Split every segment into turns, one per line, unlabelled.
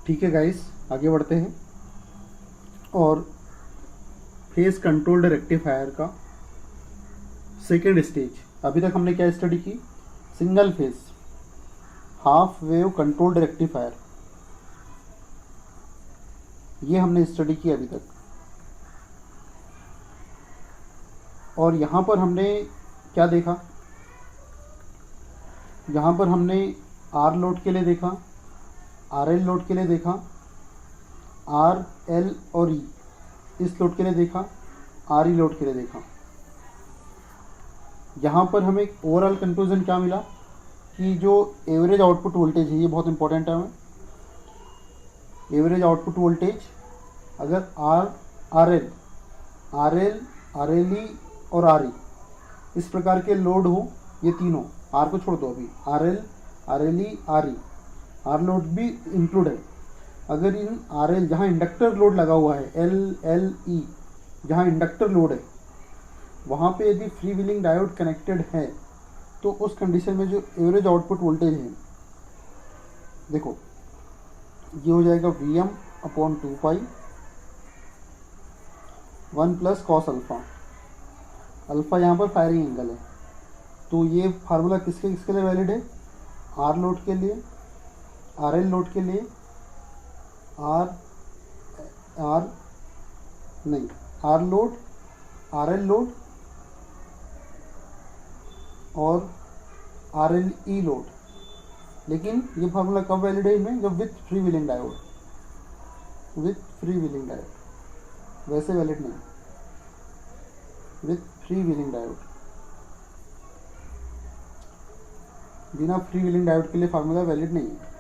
ठीक है गाइस, आगे बढ़ते हैं। और फेज कंट्रोल्ड रेक्टिफायर का सेकेंड स्टेज, अभी तक हमने क्या स्टडी की? Single phase half wave controlled rectifier, ये हमने स्टडी की अभी तक। और यहाँ पर हमने क्या देखा? यहाँ पर हमने आर लोड के लिए देखा, आर एल लोड के लिए देखा, आर एल और ई इस लोड के लिए देखा, आर ई लोड के लिए देखा। यहाँ पर हमें ओवरऑल कंक्लूजन क्या मिला कि जो एवरेज आउटपुट वोल्टेज है, ये बहुत इंपॉर्टेंट है हमें। एवरेज आउटपुट वोल्टेज अगर आर एल ई और आर ई इस प्रकार के लोड हो, ये तीनों, आर को छोड़ दो अभी, R L E R E, R load भी इंक्लूड है। अगर इन आर एल जहाँ इंडक्टर लोड लगा हुआ है, एल ई जहाँ इंडक्टर लोड है, वहाँ पे यदि फ्री व्हीलिंग डायोड कनेक्टेड है तो उस कंडीशन में जो एवरेज आउटपुट वोल्टेज है, देखो ये हो जाएगा Vm upon 2 1 plus cos alpha. Alpha यहाँ पर फायरिंग एंगल है, तो ये फार्मूला किसके किसके लिए वैलिड है? आर लोड के लिए, आर एल लोड के लिए, R load, R L load और आर एल ई लोड। लेकिन ये फार्मूला कब वैलिड है इनमें? जब with free wheeling diode, with free wheeling diode, वैसे वैलिड नहीं, विथ फ्री व्हीलिंग डायोड। बिना फ्री व्हीलिंग डायोड के लिए फार्मूला वैलिड नहीं है।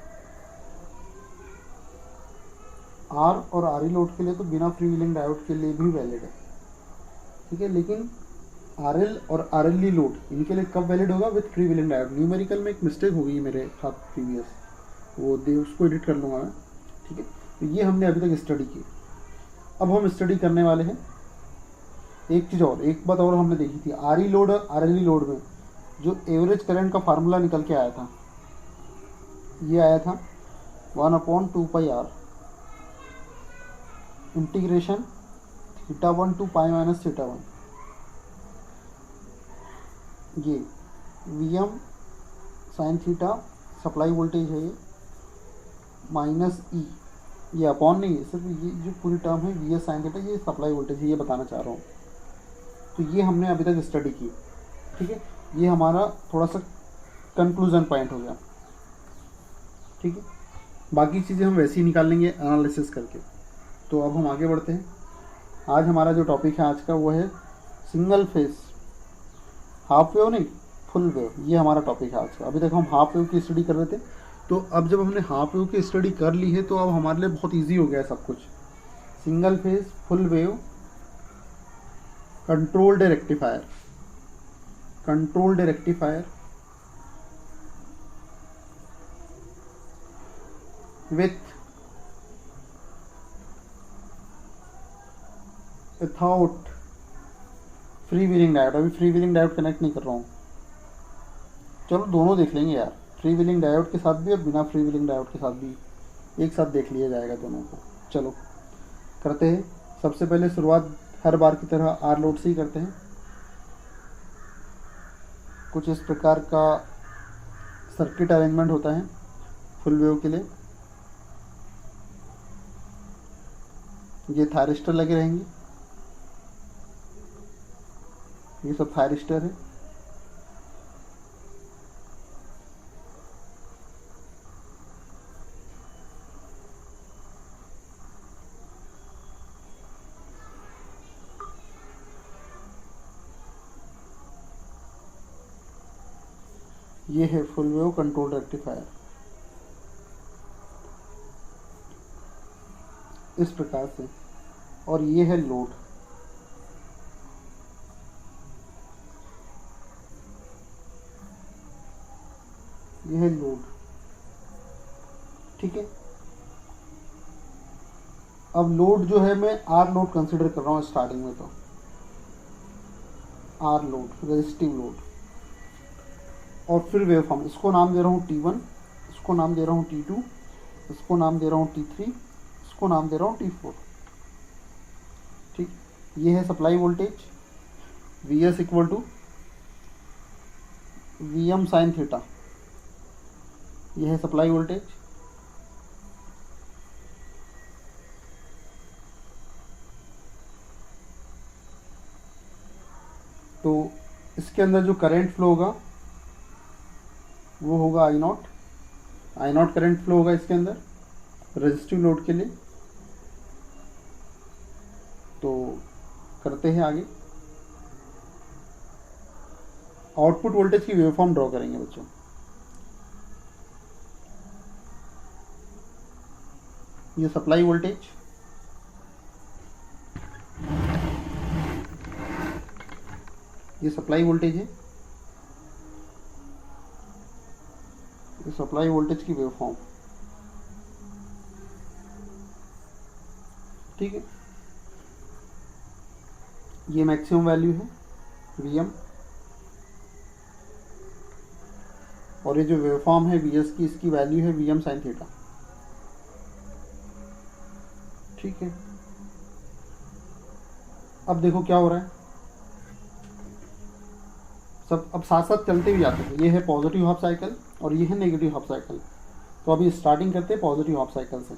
आर और आर ई लोड के लिए तो बिना फ्री व्हीलिंग डायोड के लिए भी वैलिड है, ठीक है। लेकिन आर एल और आर एल ई लोड इनके लिए कब वैलिड होगा? With free wheeling diode. Numerical में एक मिस्टेक हो गई मेरे साथ प्रीवियस, वो उसको एडिट कर लूँगा मैं, ठीक है। तो ये हमने अभी तक स्टडी की। अब हम स्टडी करने वाले हैं एक चीज़ और, एक बात और हमने देखी थी। आर ई लोड और आर एल ई लोड में जो एवरेज करंट का फार्मूला निकल के आया था, ये आया था 1/2πr integration θ1 to pi minus θ1। ये Vm sine theta supply voltage है, ये माइनस ई, ये अपॉन नहीं है, सिर्फ ये जो पूरी टर्म है Vs साइन थीटा, ये सप्लाई वोल्टेज है, ये बताना चाह रहा हूँ। तो ये हमने अभी तक स्टडी की, ठीक है। ये हमारा थोड़ा सा कंक्लूजन पॉइंट हो गया, ठीक है। बाकी चीज़ें हम वैसे ही निकाल लेंगे एनालिसिस करके। तो अब हम आगे बढ़ते हैं। आज हमारा जो टॉपिक है आज का, वो है सिंगल फेस, हाफ वेव नहीं फुल वेव, ये हमारा टॉपिक है आज का। अभी तक हम हाफ वेव की स्टडी कर रहे थे, तो अब जब हमने हाफ वेव की स्टडी कर ली है तो अब हमारे लिए बहुत इजी हो गया है सब कुछ। Single phase full wave controlled rectifier, controlled rectifier with without free wheeling diode. अभी फ्री व्हीलिंग डायोड कनेक्ट नहीं कर रहा हूँ, चलो दोनों देख लेंगे यार, फ्री व्हीलिंग डायोड के साथ भी और बिना फ्री व्हीलिंग डायोड के साथ भी एक साथ देख लिया जाएगा दोनों को। चलो करते हैं। सबसे पहले शुरुआत हर बार की तरह आर लोड से ही करते हैं। कुछ इस प्रकार का सर्किट अरेंजमेंट होता है फुल वेव के लिए। ये थायरिस्टर लगे रहेंगे, ये सब थायरिस्टर है। ये है फुल वेव कंट्रोल रेक्टिफायर, इस प्रकार से। और ये है लोड, ये है लोड, ठीक है। अब लोड जो है मैं आर लोड कंसिडर कर रहा हूँ स्टार्टिंग में, तो आर लोड रेजिस्टिव लोड। और फिर वेव फॉर्म, इसको नाम दे रहा हूँ T1, इसको नाम दे रहा हूँ T2, इसको नाम दे रहा हूँ T3, इसको नाम दे रहा हूँ T4। ठीक, ये है supply voltage Vs equal to Vm sine theta, ये है सप्लाई वोल्टेज। तो इसके अंदर जो करंट फ्लो होगा वो होगा आई नॉट करंट फ्लो होगा इसके अंदर रेजिस्टिव लोड के लिए। तो करते हैं आगे, आउटपुट वोल्टेज की वेवफॉर्म ड्रॉ करेंगे बच्चों। ये सप्लाई वोल्टेज, ये सप्लाई वोल्टेज है, ये सप्लाई वोल्टेज की वेवफॉर्म। ठीक है, ये मैक्सिमम वैल्यू है Vm, और ये जो वेवफॉर्म है Vs की, इसकी वैल्यू है Vm साइन थीटा। ठीक है, अब देखो क्या हो रहा है, सब अब साथ साथ चलते हुए जाते हैं। ये है पॉजिटिव हाफ साइकिल और ये है नेगेटिव हाफ साइकिल। तो अभी स्टार्टिंग करते हैं पॉजिटिव हाफ साइकिल से।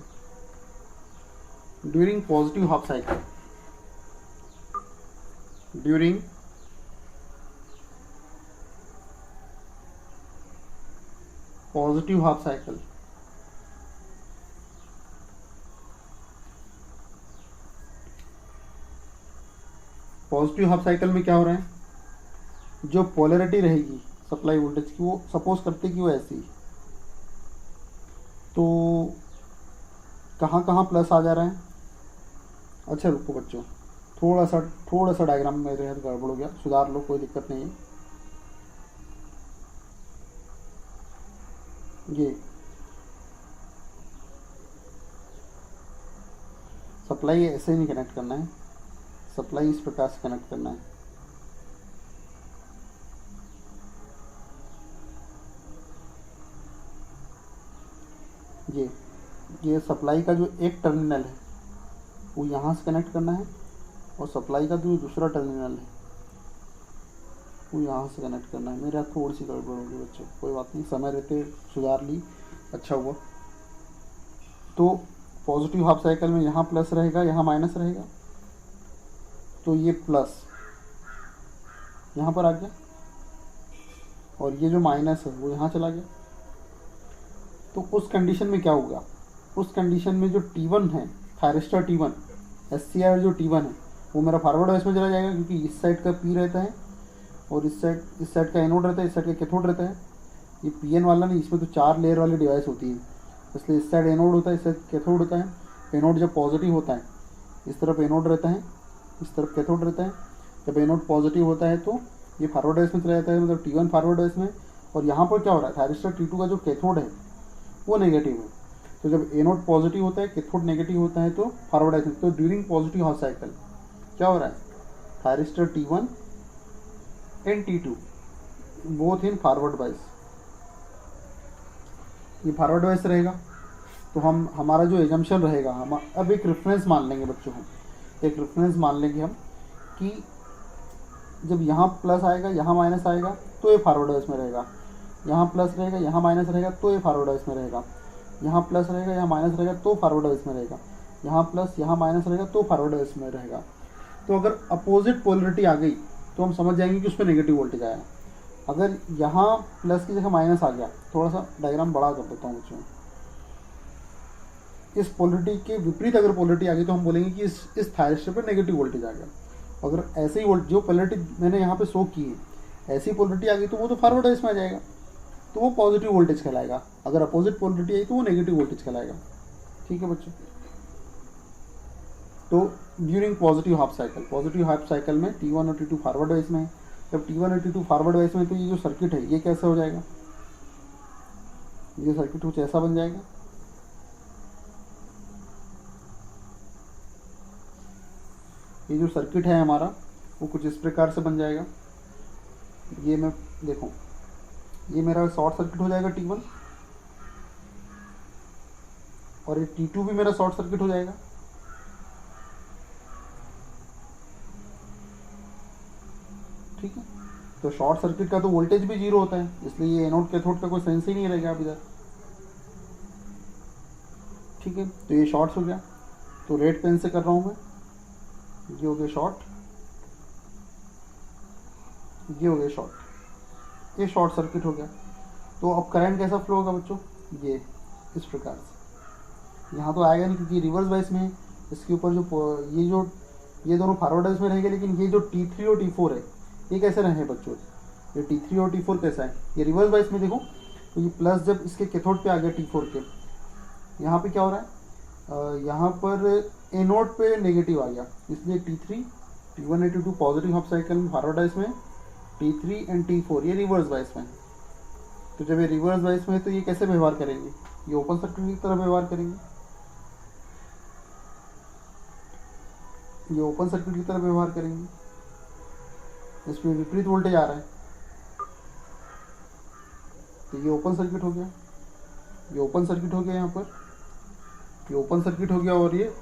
During positive half cycle, during positive half cycle, positive half cycle में क्या हो रहा है, जो पोलैरिटी रहेगी सप्लाई वोल्टेज की, वो सपोज करते कि वो ऐसी, तो कहाँ कहाँ प्लस आ जा रहा है। अच्छा रुको बच्चों, थोड़ा सा डायग्राम मेरे यहाँ गड़बड़ हो गया, सुधार लो, कोई दिक्कत नहीं है। ये सप्लाई ऐसे नहीं कनेक्ट करना है, सप्लाई इस प्रकार से कनेक्ट करना है। ये सप्लाई का जो एक टर्मिनल है वो यहाँ से कनेक्ट करना है, और सप्लाई का जो दूसरा टर्मिनल है वो यहाँ से कनेक्ट करना है। मेरे यहाँ थोड़ी सी गड़बड़ होगी बच्चों, कोई बात नहीं, समय रहते सुधार ली, अच्छा हुआ। तो पॉजिटिव हाफ साइकिल में यहाँ प्लस रहेगा, यहाँ माइनस रहेगा, तो ये प्लस यहाँ पर आ गया, और ये जो माइनस है वो यहाँ चला गया। तो उस कंडीशन में क्या होगा, उस कंडीशन में जो T1 है, थायरिस्टर T1, SCR जो T1 है वो मेरा फॉरवर्ड वाइस में चला जाएगा, क्योंकि इस साइड का P रहता है और इस साइड का एनोड रहता है, इस साइड का कैथोड रहता है। ये PN वाला नहीं, इसमें तो 4 लेयर वाली डिवाइस होती है, इसलिए इस साइड एनोड होता है, इस साइड कैथोड होता है। एनोड जब पॉजिटिव होता है इस तरफ एनोड रहता है, इस तरफ कैथोड रहता है। जब एनोड पॉजिटिव होता है तो ये फॉरवर्ड वाइस में चला जाता है, मतलब T1 फॉरवर्ड वाइस में। और यहाँ पर क्या हो रहा है, थायरिस्टर T2 का जो कैथोड है वो नेगेटिव है। तो जब एनोड पॉजिटिव होता है, कैथोड नेगेटिव होता है, तो फॉरवर्ड वाइस में। तो ड्यूरिंग पॉजिटिव हाफ साइकिल क्या हो रहा है, thyristor T1 and T2 both in forward bias, ये फॉरवर्ड वाइस रहेगा। तो हमारा जो एजम्पशन रहेगा, हम अब एक रेफरेंस मान लेंगे बच्चों, हम एक रेफरेंस मान लेंगे हम कि जब यहाँ प्लस आएगा, यहाँ माइनस आएगा, तो ये फॉरवर्ड वाइस में रहेगा। यहाँ प्लस रहेगा, यहाँ माइनस रहेगा, तो ये फॉरवर्ड वाइस में रहेगा। यहाँ प्लस रहेगा, यहाँ माइनस रहेगा, तो फॉरवर्ड वाइस में रहेगा। यहाँ प्लस, यहाँ माइनस रहेगा, तो फॉरवर्ड वाइस में रहेगा। तो अगर अपोजिट पोलरिटी आ गई तो हम समझ जाएंगे कि उसमें नेगेटिव वोल्टेज आया। अगर यहाँ प्लस की जगह माइनस आ गया, थोड़ा सा डायग्राम बड़ा कर देता हूँ बच्चों, इस पोलरिटी के विपरीत अगर पोलरिटी आ गई तो हम बोलेंगे कि इस थायरिस्टर पर नेगेटिव वोल्टेज आ गया। अगर ऐसे ही जो पोलरिटी मैंने यहाँ पे शो की है, ऐसी पोलरिटी आ गई तो वो तो फॉरवर्ड वाइस में आ जाएगा, तो वो पॉजिटिव वोल्टेज कहलाएगा। अगर अपोजिट पोलरिटी आई तो वो नेगेटिव वोल्टेज कहलाएगा। ठीक है बच्चों, तो ड्यूरिंग पॉजिटिव हाफ साइकिल में T1 और T2 फॉरवर्ड वाइस में है। जब T1 और T2 फॉरवर्ड वाइस में, तो ये जो सर्किट है ये कैसे हो जाएगा, ये सर्किट कुछ ऐसा बन जाएगा। ये जो सर्किट है हमारा वो कुछ इस प्रकार से बन जाएगा। ये मैं देखो, ये मेरा शॉर्ट सर्किट हो जाएगा T1, और ये T2 भी मेरा शॉर्ट सर्किट हो जाएगा। ठीक है, तो शॉर्ट सर्किट का तो वोल्टेज भी जीरो होता है, इसलिए ये एनोड कैथोड का कोई सेंस ही नहीं रहेगा अब इधर। ठीक है, तो ये शॉर्ट हो गया। तो रेड पेन से कर रहा हूँ मैं, ये हो गया शॉर्ट, ये हो गया शॉर्ट, ये शॉर्ट सर्किट हो गया। तो अब करंट कैसा फ्लो होगा बच्चों, ये इस प्रकार से। यहाँ तो आएगा नहीं क्योंकि रिवर्स बाइस में है। इसके ऊपर ये दोनों फॉरवर्ड बाइस में रहेंगे, लेकिन ये जो T3 और T4 है ये कैसे रहे बच्चों, ये T3 और T4 कैसा है, ये रिवर्स बाइस में देखो। तो ये प्लस जब इसके कैथोड पे आ गया T4 के, यहाँ पे क्या हो रहा है, यहाँ पर एनोड पे नेगेटिव आ गया, इसलिए T3 T1 और T2 पॉजिटिव हाफ साइकिल में फॉरवर्ड बाइस में, T3 एंड T4 ये रिवर्स बाइस में। तो जब ये रिवर्स बाइस में है तो ये कैसे व्यवहार करेंगे, ये ओपन सर्किट की तरह व्यवहार करेंगे, ये ओपन सर्किट की तरह व्यवहार करेंगे। इसमें विपरीत वोल्टेज आ रहा है, तो ये ओपन सर्किट हो गया, ये ओपन सर्किट हो गया, यहाँ पर ये ओपन सर्किट हो गया। और ये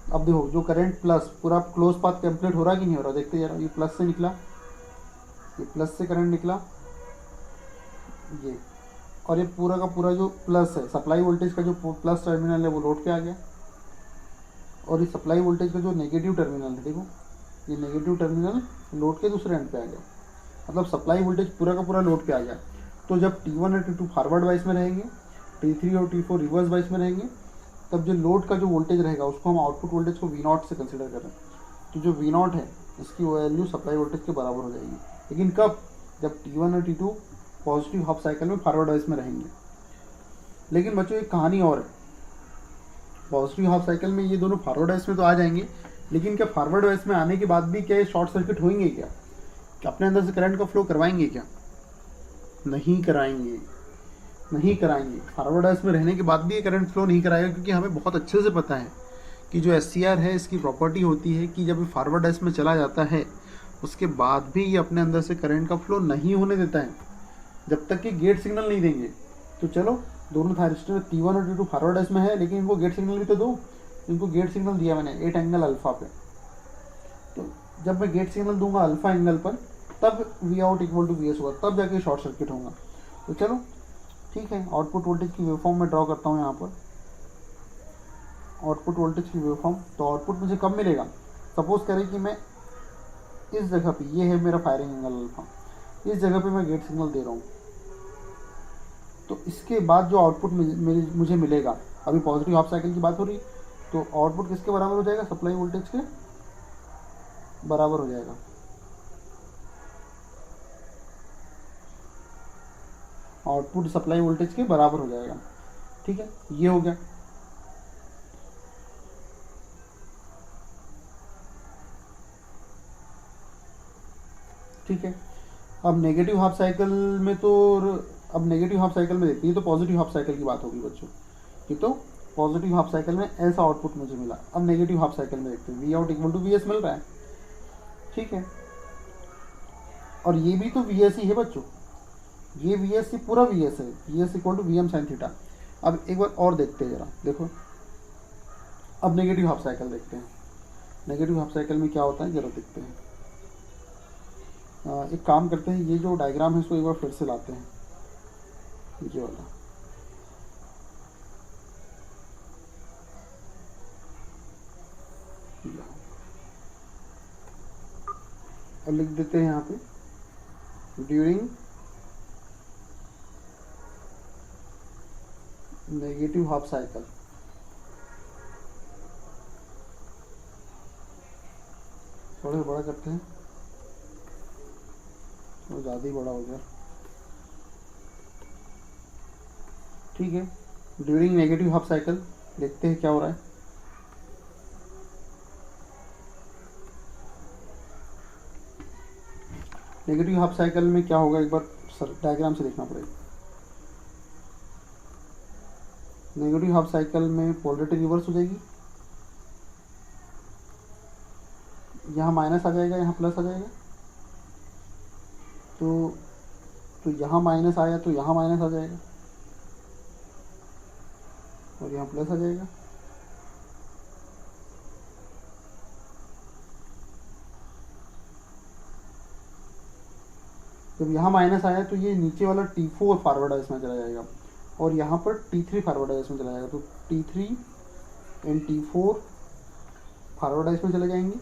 अब देखो जो करंट प्लस पूरा क्लोज पाथ कंप्लीट हो रहा है कि नहीं हो रहा, देखते जरा। ये प्लस से निकला, ये प्लस से करंट निकला, ये, और ये पूरा का पूरा जो प्लस है सप्लाई वोल्टेज का जो प्लस टर्मिनल है वो लोड पे आ गया, और ये सप्लाई वोल्टेज का जो नेगेटिव टर्मिनल है देखो, ये नेगेटिव टर्मिनल लोड के दूसरे एंड पे आ गया, मतलब सप्लाई वोल्टेज पूरा का पूरा लोड पे आ गया। तो जब T1 और T2 फॉरवर्ड वाइस में रहेंगे, T3 और T4 रिवर्स वाइस में रहेंगे, तब जो लोड का जो वोल्टेज रहेगा उसको हम आउटपुट वोल्टेज को V0 से कंसिडर करें। तो जो V0 है इसकी वैल्यू सप्लाई वोल्टेज के बराबर हो जाएगी, लेकिन कब, जब T1 और T2 पॉजिटिव हाफ साइकिल में फॉरवर्ड वाइस में रहेंगे। लेकिन बच्चों एक कहानी और है, पॉजिटिव हाफ साइकिल में ये दोनों फॉरवर्ड वाइस में तो आ जाएंगे, लेकिन क्या फॉरवर्ड वाइस में आने के बाद भी क्या ये शॉर्ट सर्किट होंगे, क्या अपने अंदर से करंट का फ्लो करवाएंगे क्या, नहीं कराएंगे, नहीं कराएंगे। फॉरवर्ड वाइस में रहने के बाद भी ये करंट फ्लो नहीं कराएगा, क्योंकि हमें बहुत अच्छे से पता है कि जो SCR है इसकी प्रॉपर्टी होती है कि जब ये फॉरवर्ड वाइस में चला जाता है उसके बाद भी ये अपने अंदर से करंट का फ्लो नहीं होने देता है जब तक कि गेट सिग्नल नहीं देंगे। तो चलो दोनों थायरिस्टर T1 और T2 फॉरवर्ड वाइस में है, लेकिन इनको गेट सिग्नल भी तो दो। इनको गेट सिग्नल दिया मैंने 8 एंगल अल्फा पे, तो जब मैं गेट सिग्नल दूंगा अल्फा एंगल पर, तब Vout इक्वल टू VS होगा, तब जाके शॉर्ट सर्किट होगा। तो चलो ठीक है, आउटपुट वोल्टेज की वेवफॉर्म में ड्रॉ करता हूँ यहाँ पर, आउटपुट वोल्टेज की वेवफॉर्म। तो आउटपुट मुझे कब मिलेगा, सपोज करें कि मैं इस जगह पे, ये है मेरा फायरिंग एंगल अल्फा, इस जगह पे मैं गेट सिग्नल दे रहा हूँ, तो इसके बाद जो आउटपुट मुझे मिलेगा, अभी पॉजिटिव हाफ साइकिल की बात हो रही, तो आउटपुट किसके बराबर हो जाएगा, सप्लाई वोल्टेज के बराबर हो जाएगा। आउटपुट सप्लाई वोल्टेज के बराबर हो जाएगा। ठीक है, ये हो गया। ठीक है, अब नेगेटिव हाफ साइकिल में तो, अब नेगेटिव हाफ साइकिल में देखते हैं, तो पॉजिटिव हाफ साइकिल की बात होगी बच्चों, ये तो पॉजिटिव हाफ साइकिल में ऐसा आउटपुट मुझे मिला। अब नेगेटिव हाफ साइकिल में देखते हैं, Vout इक्वल टू VS मिल रहा है। ठीक है, और ये भी तो VS ही है बच्चों, ये VS ही पूरा VS है, VS equal to VM sin theta. अब एक बार और देखते हैं जरा, देखो अब नेगेटिव हाफ साइकिल देखते हैं, नेगेटिव हाफ साइकिल में क्या होता है जरा देखते हैं। एक काम करते हैं, ये जो डायग्राम है इसको एक बार फिर से लाते हैं, ये वाला, और लिख देते हैं यहाँ पे ड्यूरिंग नेगेटिव हाफ साइकिल। थोड़ा बड़ा करते हैं, वो ज़्यादा ही बड़ा हो गया। ठीक है, ड्यूरिंग नेगेटिव हाफ साइकिल देखते हैं क्या हो रहा है। नेगेटिव हाफ साइकिल में क्या होगा, एक बार डायग्राम से देखना पड़ेगा। नेगेटिव हाफ साइकिल में पोलरिटी रिवर्स हो जाएगी, यहाँ माइनस आ जाएगा, यहाँ प्लस आ जाएगा, तो यहाँ माइनस आया तो यहाँ माइनस आ जाएगा, और यहाँ प्लस आ जाएगा। जब यहाँ माइनस आया तो ये नीचे वाला T4 फॉरवर्ड डाइस में चला जाएगा और यहाँ पर T3 फॉरवर्ड डाइस में चला जाएगा। तो T3 and T4 forward dice में चले जाएंगे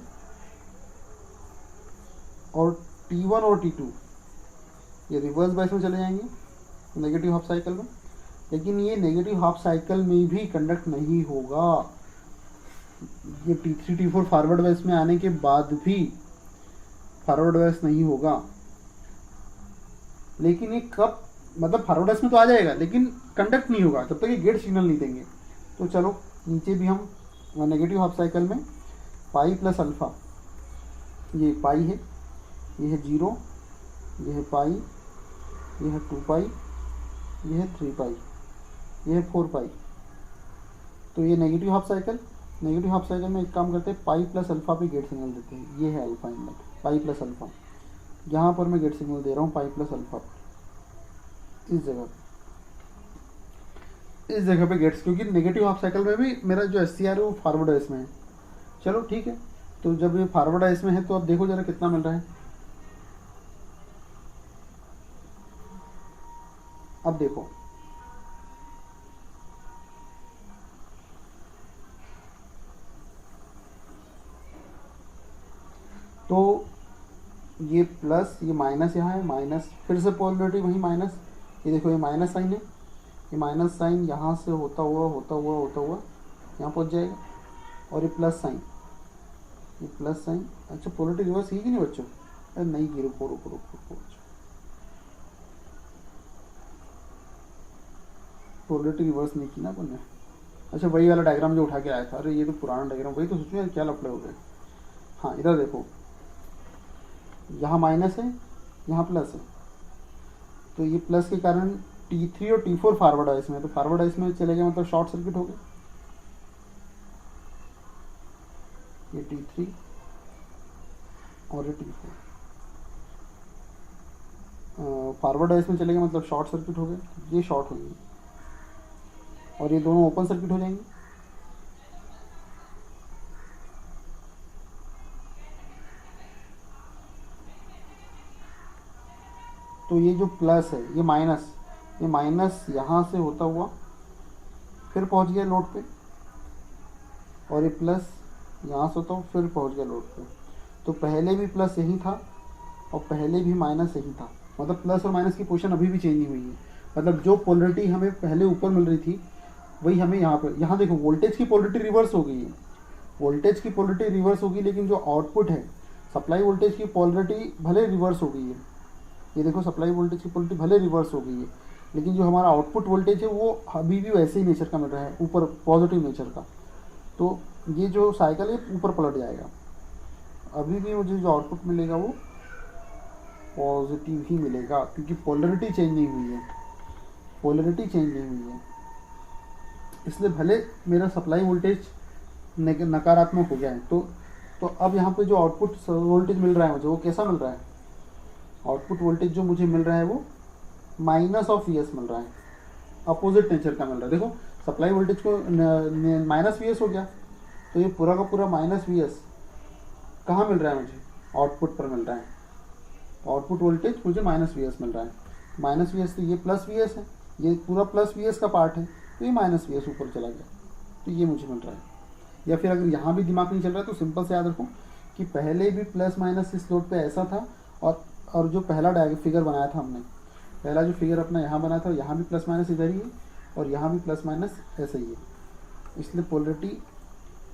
और T1 और T2 ये रिवर्स बाइस में चले जाएंगे नेगेटिव हाफ साइकिल में। लेकिन ये नेगेटिव हाफ साइकिल में भी कंडक्ट नहीं होगा। ये T3 T4 फॉरवर्ड बाइस में आने के बाद भी फॉरवर्ड बाइस नहीं होगा। लेकिन ये कब, मतलब फॉरवर्ड बाइस में तो आ जाएगा लेकिन कंडक्ट नहीं होगा जब तक ये गेट सिग्नल नहीं देंगे। तो चलो नीचे भी हम नेगेटिव हाफ साइकिल में पाई प्लस अल्फ़ा, ये पाई है, ये है 0, ये है पाई, ये है 2 पाई, ये है 3 पाई, ये है 4 पाई। तो ये नेगेटिव हाफ साइकिल में एक काम करते हैं, पाई प्लस अल्फ़ा पे गेट सिग्नल देते हैं। ये है अल्फ़ा इन पाई प्लस अल्फ़ा। यहाँ पर मैं गेट सिग्नल दे रहा हूँ पाई प्लस अल्फ़ा इस जगह पे गेट्स, क्योंकि नेगेटिव हाफ साइकिल में भी मेरा जो SCR है वो फॉरवर्ड है इसमें है। चलो ठीक है, तो जब ये फॉरवर्ड है इसमें है तो अब देखो जरा कितना मिल रहा है। अब देखो तो ये प्लस, ये माइनस यहाँ है, माइनस फिर से पोलरिटी वही माइनस। ये देखो ये माइनस साइन है, ये माइनस साइन यहाँ से होता हुआ यहाँ पहुँच जाएगा। और ये प्लस साइन, अच्छा पोलरिटी रिवर्स की नहीं बच्चों? अरे नहीं की, रुको पोलरिटी रिवर्स नहीं की ना अपन ने। अच्छा वही वाला डायग्राम जो उठा के आया था। अरे ये तो पुराना डायग्राम, वही तो सोचो यार क्या लफड़े हो गए। हाँ इधर देखो, यहाँ माइनस है, यहाँ प्लस है। तो ये प्लस के कारण T3 और T4 फॉरवर्ड है इसमें, तो फॉरवर्ड है इसमें चले गए मतलब शॉर्ट सर्किट हो गया। ये T3 और ये T4 फॉरवर्ड है इसमें चले गए मतलब शॉर्ट सर्किट हो गए। ये शॉर्ट होंगे और ये दोनों ओपन सर्किट हो जाएंगे। तो ये जो प्लस है ये माइनस यहाँ से होता हुआ फिर पहुँच गया लोड पे, और ये प्लस यहाँ से तो फिर पहुँच गया लोड पे। तो पहले भी प्लस यही था और पहले भी माइनस यही था, मतलब प्लस और माइनस की पोजीशन अभी भी चेंज नहीं हुई है। मतलब जो पोलरिटी हमें पहले ऊपर मिल रही थी वही हमें यहाँ देखो वोल्टेज की पोलरिटी रिवर्स हो गई है। लेकिन जो आउटपुट है सप्लाई वोल्टेज की पोलरिटी भले रिवर्स हो गई है। ये देखो सप्लाई वोल्टेज की पोलरिटी भले रिवर्स हो गई है, लेकिन जो हमारा आउटपुट वोल्टेज है वो अभी भी वैसे ही नेचर का मिल रहा है, ऊपर पॉजिटिव नेचर का। तो ये जो साइकिल है ऊपर पलट जाएगा। अभी भी मुझे जो आउटपुट मिलेगा वो पॉजिटिव ही मिलेगा, क्योंकि पोलरिटी चेंज नहीं हुई है। इसलिए भले मेरा सप्लाई वोल्टेज नकारात्मक हो गया है, तो अब यहाँ पे जो आउटपुट वोल्टेज मिल रहा है मुझे, वो कैसा मिल रहा है? आउटपुट वोल्टेज जो मुझे मिल रहा है वो माइनस ऑफ VS मिल रहा है, अपोजिट नेचर का मिल रहा है। देखो सप्लाई वोल्टेज को माइनस VS हो गया, तो ये पूरा का पूरा माइनस VS कहाँ मिल रहा है मुझे? आउटपुट पर मिल रहा है। आउटपुट वोल्टेज मुझे माइनस VS मिल रहा है। माइनस VS तो ये प्लस VS है, ये पूरा प्लस VS का पार्ट है, तो ये माइनस VS ऊपर चला गया, तो ये मुझे मिल रहा है। या फिर अगर यहाँ भी दिमाग नहीं चल रहा है तो सिंपल से याद रखो कि पहले भी प्लस माइनस इस लोड पे ऐसा था, और जो पहला फिगर बनाया था हमने, पहला जो फिगर अपना यहाँ बनाया था, यहाँ भी प्लस माइनस इधर ही है और यहाँ भी प्लस माइनस ऐसे ही है। इसलिए पोलरिटी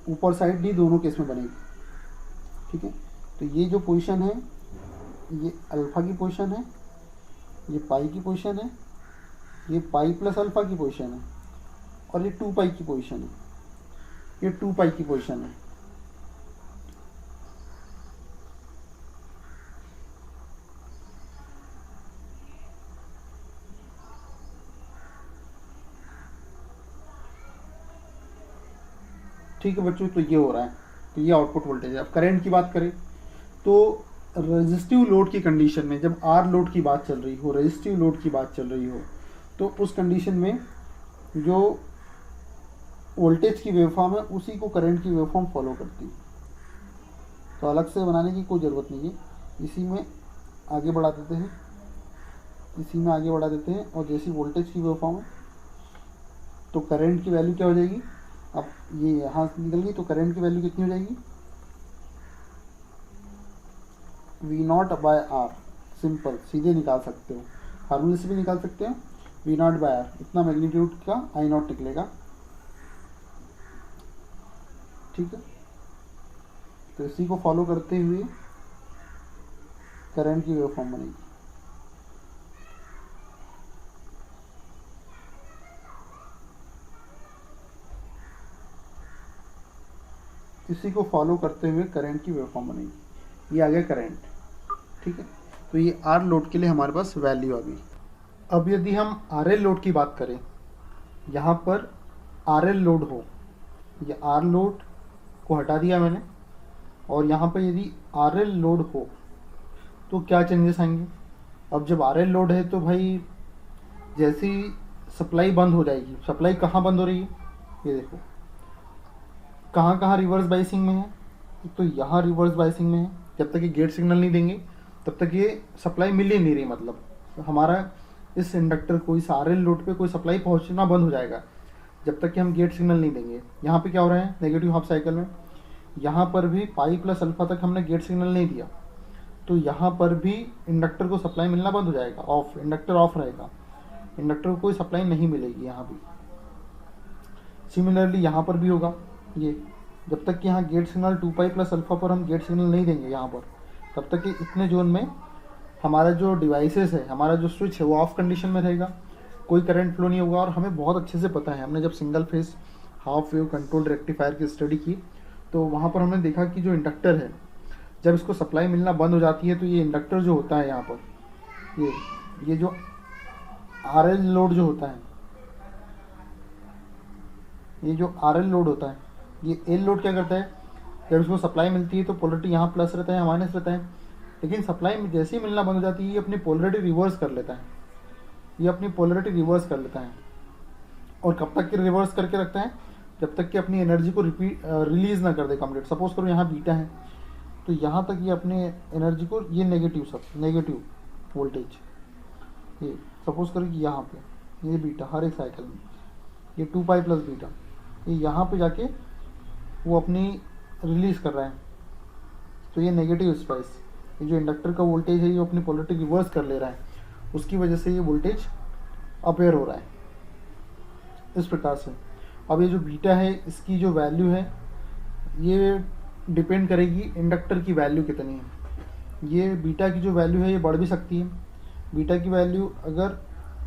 ऊपर साइड भी दोनों केस में बनेगी। ठीक है, तो ये जो पोजीशन है ये अल्फ़ा की पोजीशन है, ये पाई की पोजीशन है, ये पाई प्लस अल्फ़ा की पोजीशन है, और ये 2 पाई की पोजीशन है। ये 2 पाई की पोजीशन है। ठीक है बच्चों, तो ये हो रहा है, तो ये आउटपुट वोल्टेज है। अब करंट की बात करें तो रेजिस्टिव लोड की कंडीशन में, जब आर लोड की बात चल रही हो, रेजिस्टिव लोड की बात चल रही हो, तो उस कंडीशन में जो वोल्टेज की वेवफॉर्म है उसी को करंट की वेवफॉर्म फॉलो करती है। तो अलग से बनाने की कोई ज़रूरत नहीं है, इसी में आगे बढ़ा देते हैं, इसी में आगे बढ़ा देते हैं। और जैसी वोल्टेज की वेवफॉर्म है तो करंट की वैल्यू क्या हो जाएगी, अब ये यहाँ से निकल गई तो करंट की वैल्यू कितनी हो जाएगी, V0/R। सिंपल, सीधे निकाल सकते हो, फार्मूले से भी निकाल सकते हो। V0/R इतना मैग्नीट्यूड का I0 निकलेगा, ठीक है। तो इसी को फॉलो करते हुए करंट की वेवफॉर्म बनेगी। इसी को फॉलो करते हुए करंट की वेवफॉर्म बनेगी। ये आ गया करंट, ठीक है। तो ये आर लोड के लिए हमारे पास वैल्यू आ गई। अब यदि हम आर एल लोड की बात करें, यहाँ पर आर एल लोड हो, ये आर लोड को हटा दिया मैंने, और यहाँ पर यदि आर एल लोड हो तो क्या चेंजेस आएंगे। अब जब आर एल लोड है तो भाई जैसे ही सप्लाई बंद हो जाएगी, सप्लाई कहाँ बंद हो रही है, ये देखो कहाँ कहाँ रिवर्स बाइसिंग में है, तो यहाँ रिवर्स बाइसिंग में है। जब तक ये गेट सिग्नल नहीं देंगे तब तक ये सप्लाई मिल ही नहीं रही, मतलब हमारा इस इंडक्टर को, इस आर एल लोड पे कोई सप्लाई पहुँचना बंद हो जाएगा जब तक कि हम गेट सिग्नल नहीं देंगे। यहाँ पे क्या हो रहा है, नेगेटिव हाफ साइकिल में यहाँ पर भी पाई प्लस अल्फा तक हमने गेट सिग्नल नहीं दिया, तो यहाँ पर भी इंडक्टर को सप्लाई मिलना बंद हो जाएगा, ऑफ, इंडक्टर ऑफ रहेगा, इंडक्टर को कोई सप्लाई नहीं मिलेगी यहाँ भी। सिमिलरली यहाँ पर भी होगा, ये जब तक कि यहाँ gate signal 2 pi plus alpha पर हम गेट सिग्नल नहीं देंगे यहाँ पर, तब तक कि इतने जोन में हमारा जो डिवाइसेस है, हमारा जो स्विच है वो ऑफ कंडीशन में रहेगा, कोई करंट फ्लो नहीं होगा। और हमें बहुत अच्छे से पता है, हमने जब single phase half wave control rectifier की स्टडी की तो वहाँ पर हमने देखा कि जो इंडक्टर है जब इसको सप्लाई मिलना बंद हो जाती है तो ये इंडक्टर जो होता है यहाँ पर, ये जो आर एल लोड जो होता है, ये जो आर एल लोड होता है, ये एल लोड क्या करता है, जब इसको सप्लाई मिलती है तो पोलरिटी यहाँ प्लस रहता है, यहाँ माइनस रहता है, लेकिन सप्लाई जैसे ही मिलना बंद हो जाती है ये अपनी पोलरिटी रिवर्स कर लेता है, ये अपनी पोलरिटी रिवर्स कर लेता है। और कब तक के रिवर्स करके रखता है, जब तक कि अपनी एनर्जी को रिलीज ना कर दे कंप्लीट। सपोज करो यहाँ बीटा है तो यहाँ तक ये अपने एनर्जी को, ये नेगेटिव वोल्टेज, ये सपोज करो कि यहाँ पे ये बीटा हर एक साइकिल में ये 2 पाई प्लस बीटा, ये यहाँ पे जाके वो अपनी रिलीज कर रहा है, तो ये नेगेटिव स्पाइस, ये जो इंडक्टर का वोल्टेज है ये अपनी पोलरिटी रिवर्स कर ले रहा है, उसकी वजह से ये वोल्टेज अपेयर हो रहा है इस प्रकार से। अब ये जो बीटा है इसकी जो वैल्यू है ये डिपेंड करेगी इंडक्टर की वैल्यू कितनी है। ये बीटा की जो वैल्यू है ये बढ़ भी सकती है, बीटा की वैल्यू अगर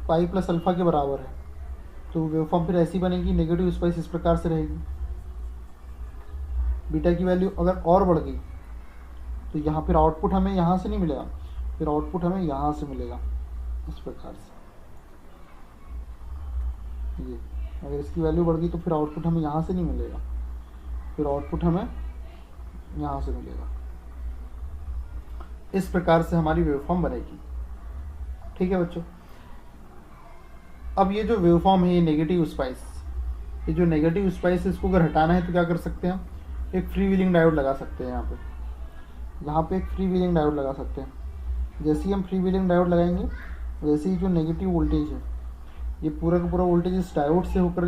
पाई प्लस अल्फा के बराबर है तो वेवफॉर्म फिर ऐसी बनेगी, नेगेटिव स्पाइस इस प्रकार से रहेगी। बीटा की वैल्यू अगर और बढ़ गई तो यहाँ फिर आउटपुट हमें यहाँ से नहीं मिलेगा, फिर आउटपुट हमें यहाँ से मिलेगा इस प्रकार से। ये अगर इसकी वैल्यू बढ़ गई तो फिर आउटपुट हमें यहाँ से नहीं मिलेगा, फिर आउटपुट हमें यहाँ से मिलेगा। इस प्रकार से हमारी वेवफॉर्म बनेगी, ठीक है बच्चों। अब ये जो वेवफॉर्म है ये नेगेटिव स्पाइस, ये जो नेगेटिव स्पाइस है इसको अगर हटाना है तो क्या कर सकते हैं, एक फ्री व्हीलिंग डायोड लगा सकते हैं। यहाँ पे एक फ्री व्हीलिंग डायोड लगा सकते हैं। जैसे ही हम फ्री व्हीलिंग डायोड लगाएंगे वैसे ही जो नेगेटिव वोल्टेज है ये पूरा का पूरा वोल्टेज इस डायोड से होकर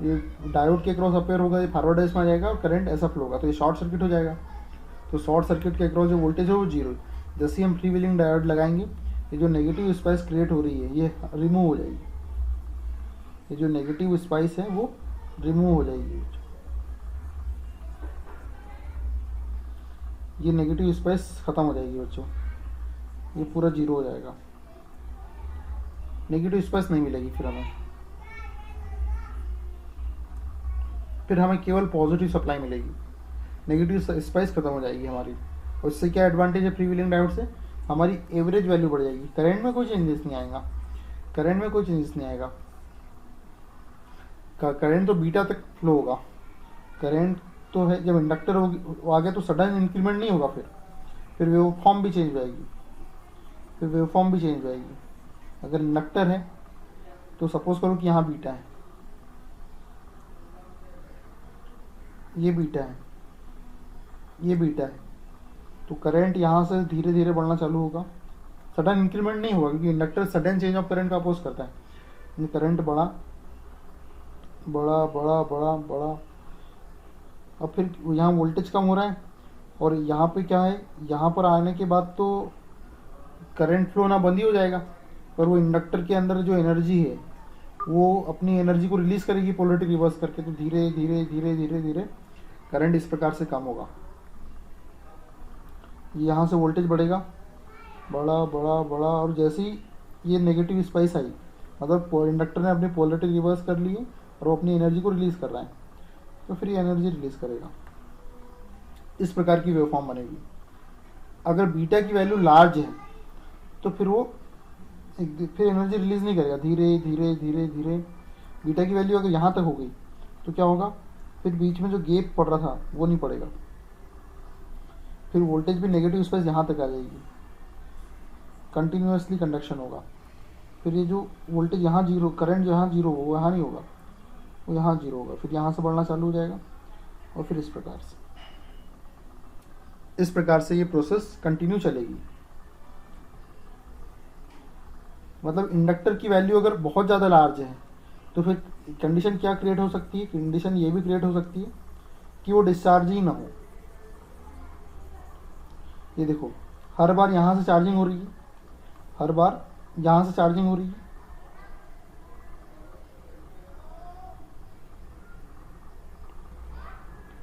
ये डायोड के क्रॉस अपेयर होगा, ये फॉरवर्ड डाइस में आ जाएगा और करंट ऐसा फ्लो होगा, तो ये शॉर्ट सर्किट हो जाएगा। तो शॉर्ट सर्किट के अक्रॉस जो वोल्टेज है वो जीरो। जैसे ही हम फ्री व्हीलिंग डायोड लगाएंगे ये जो नेगेटिव स्पाइस क्रिएट हो रही है ये रिमूव हो जाएगी, ये जो नेगेटिव स्पाइस है वो रिमूव हो जाएगी, ये नेगेटिव स्पाइस खत्म हो जाएगी बच्चों, ये पूरा जीरो हो जाएगा, नेगेटिव स्पाइस नहीं मिलेगी फिर हमें केवल पॉजिटिव सप्लाई मिलेगी, नेगेटिव स्पाइस खत्म हो जाएगी हमारी। और इससे क्या एडवांटेज है फ्री व्हीलिंग डायोड से, हमारी एवरेज वैल्यू बढ़ जाएगी, करंट में कोई चेंजेस नहीं आएगा, करंट में कोई चेंजेस नहीं आएगा, करंट तो बीटा तक फ्लो होगा, करंट तो है। जब इंडक्टर आ गया तो सडन इंक्रीमेंट नहीं होगा, फिर वेवफॉर्म भी चेंज हो जाएगी, अगर इंडक्टर है तो सपोज करो कि यहाँ बीटा है, ये बीटा है, ये बीटा है। तो करंट यहाँ से धीरे धीरे बढ़ना चालू होगा, सडन इंक्रीमेंट नहीं होगा क्योंकि inductor sudden change of current का अपोज करता है। ये करंट बढ़ा बड़ा बड़ा बड़ा बड़ा, अब फिर यहाँ वोल्टेज कम हो रहा है और यहाँ पे क्या है, यहाँ पर आने के बाद तो करंट फ्लो ना बंद ही हो जाएगा, पर वो इंडक्टर के अंदर जो एनर्जी है वो अपनी एनर्जी को रिलीज करेगी पोलरिटी रिवर्स करके। तो धीरे धीरे धीरे धीरे धीरे करंट इस प्रकार से कम होगा। यहाँ से वोल्टेज बढ़ेगा बड़ा बड़ा बड़ा, और जैसे ही ये नेगेटिव स्पाइस आई मतलब इंडक्टर ने अपनी पोलरिटी रिवर्स कर ली है और वो अपनी एनर्जी को रिलीज कर रहा है, तो फिर ये एनर्जी रिलीज करेगा। इस प्रकार की वेवफॉर्म बनेगी। अगर बीटा की वैल्यू लार्ज है तो फिर वो फिर एनर्जी रिलीज नहीं करेगा, धीरे धीरे धीरे धीरे। बीटा की वैल्यू अगर यहाँ तक हो गई तो क्या होगा, फिर बीच में जो गैप पड़ रहा था वो नहीं पड़ेगा, फिर वोल्टेज भी नेगेटिव स्पेस यहाँ तक आ जाएगी, कंटिन्यूसली कंडक्शन होगा। फिर ये जो वोल्टेज यहाँ जीरो, करंट जो यहाँ जीरो होगा वो यहाँ नहीं होगा, वो यहाँ जीरो होगा, फिर यहाँ से बढ़ना चालू हो जाएगा और फिर इस प्रकार से ये प्रोसेस कंटिन्यू चलेगी। मतलब इंडक्टर की वैल्यू अगर बहुत ज़्यादा लार्ज है तो फिर कंडीशन क्या क्रिएट हो सकती है, कंडीशन ये भी क्रिएट हो सकती है कि वो डिस्चार्ज ही ना हो। ये देखो हर बार यहाँ से चार्जिंग हो रही है, हर बार यहाँ से चार्जिंग हो रही है,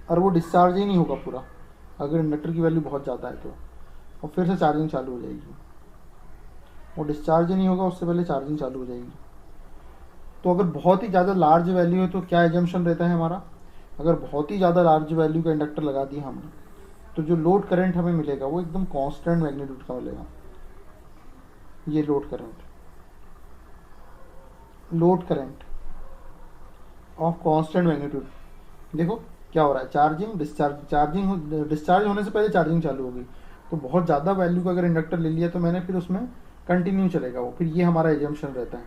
और वो डिस्चार्ज ही नहीं होगा पूरा अगर इंडक्टर की वैल्यू बहुत ज़्यादा है तो, और फिर से चार्जिंग चालू हो जाएगी। वो डिस्चार्ज ही नहीं होगा, उससे पहले चार्जिंग चालू हो जाएगी। तो अगर बहुत ही ज़्यादा लार्ज वैल्यू है तो क्या एजम्पशन रहता है हमारा, अगर बहुत ही ज़्यादा लार्ज वैल्यू का इंडक्टर लगा दिया हमने तो जो लोड करंट हमें मिलेगा वो एकदम कांस्टेंट मैग्नीट्यूड का मिलेगा। ये load current of constant magnitude. देखो क्या हो रहा है, डिस्चार्ज होने से पहले चार्जिंग चालू हो गई। तो बहुत ज़्यादा वैल्यू का अगर इंडक्टर ले लिया तो मैंने फिर उसमें कंटिन्यू चलेगा वो, फिर ये हमारा एजम्पशन रहता है।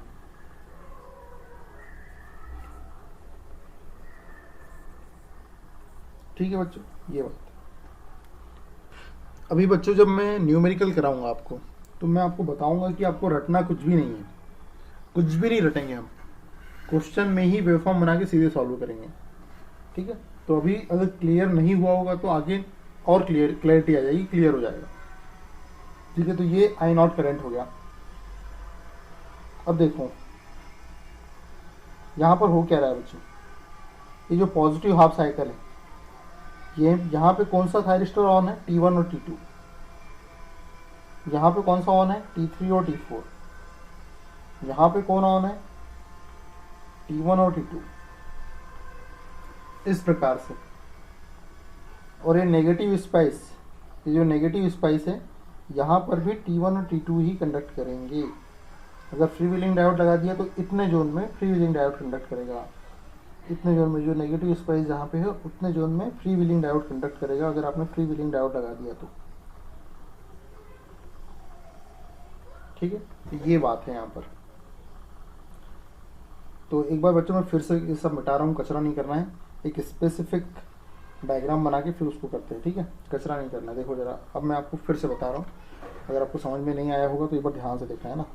ठीक है बच्चों, ये बात। अभी बच्चों जब मैं न्यूमेरिकल कराऊंगा आपको तो मैं आपको बताऊंगा कि आपको रटना कुछ भी नहीं है, कुछ भी नहीं रटेंगे हम, क्वेश्चन में ही वेवफॉर्म बना के सीधे सॉल्व करेंगे। ठीक है, तो अभी अगर क्लियर नहीं हुआ होगा तो आगे और क्लियरिटी आ जाएगी, क्लियर हो जाएगा। ठीक है, तो ये आई नॉट करंट हो गया। अब देखो यहाँ पर हो क्या रहा है बच्चों, ये जो पॉजिटिव हाफ साइकिल है, ये यहाँ पे कौन सा थायरिस्टर ऑन है, T1 और T2। यहाँ पे कौन सा ऑन है, T3 और T4। यहाँ पे कौन ऑन है, T1 और T2। इस प्रकार से। और ये नेगेटिव स्पाइस, ये जो नेगेटिव स्पाइस है यहाँ पर भी T1 और T2 ही कंडक्ट करेंगे। अगर फ्री व्हीलिंग डायोड लगा दिया तो इतने जोन में फ्री व्हीलिंग डायोड कंडक्ट करेगा, इतने जोन में जो नेगेटिव स्पाइस जहाँ पे है उतने जोन में फ्री व्हीलिंग डायोड कंडक्ट करेगा अगर आपने फ्री व्हीलिंग डायोड लगा दिया तो। ठीक है, तो ये बात है यहाँ पर। तो एक बार बच्चों मैं फिर से ये सब मिटा रहा हूँ, कचरा नहीं करना है, एक स्पेसिफिक डायग्राम बना के फिर उसको करते हैं। ठीक है, कचरा नहीं करना है। देखो जरा, अब मैं आपको फिर से बता रहा हूँ, अगर आपको समझ में नहीं आया होगा तो एक बार ध्यान से देखना है ना।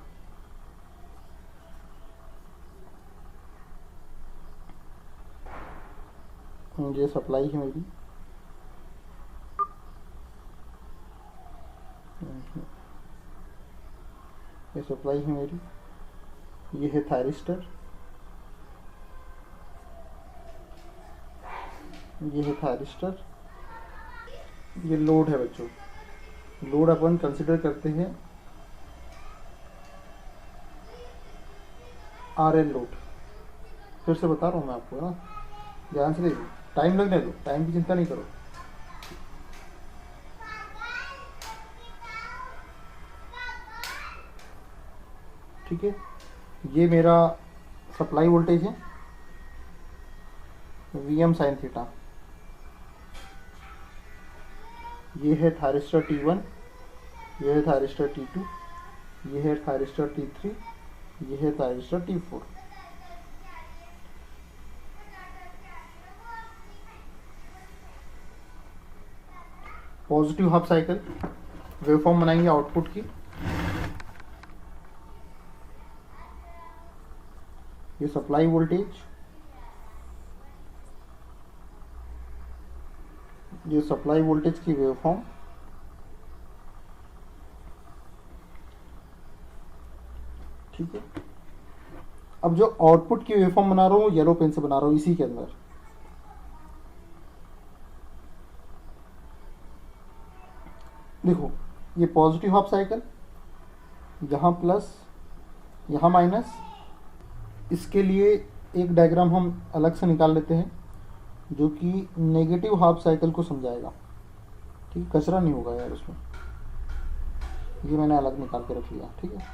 ये सप्लाई है मेरी, ये सप्लाई है मेरी, ये है थायरिस्टर, ये है थायरिस्टर, ये लोड है बच्चों। लोड अपन कंसिडर करते हैं RL लोड। फिर से बता रहा हूँ मैं आपको ना, ध्यान से देखो, टाइम लगने दो, टाइम की चिंता नहीं करो। ठीक है, ये मेरा सप्लाई वोल्टेज है Vm sin थीटा। ये है थायरिस्टर T1, ये है थायरिस्टर T2, ये है थायरिस्टर T3, ये है thyristor T4। Positive half cycle waveform बनाएंगे आउटपुट की। ये सप्लाई वोल्टेज, ये सप्लाई वोल्टेज की वेवफॉर्म, ठीक है। अब जो आउटपुट की वेवफॉर्म बना रहा हूँ येलो पेन से बना रहा हूँ इसी के अंदर। देखो ये पॉजिटिव हाफ साइकिल, यहाँ प्लस यहाँ माइनस, इसके लिए एक डायग्राम हम अलग से निकाल लेते हैं जो कि नेगेटिव हाफ साइकिल को समझाएगा, ठीक है। कचरा नहीं होगा यार उसमें, ये मैंने अलग निकाल के रख लिया, ठीक है।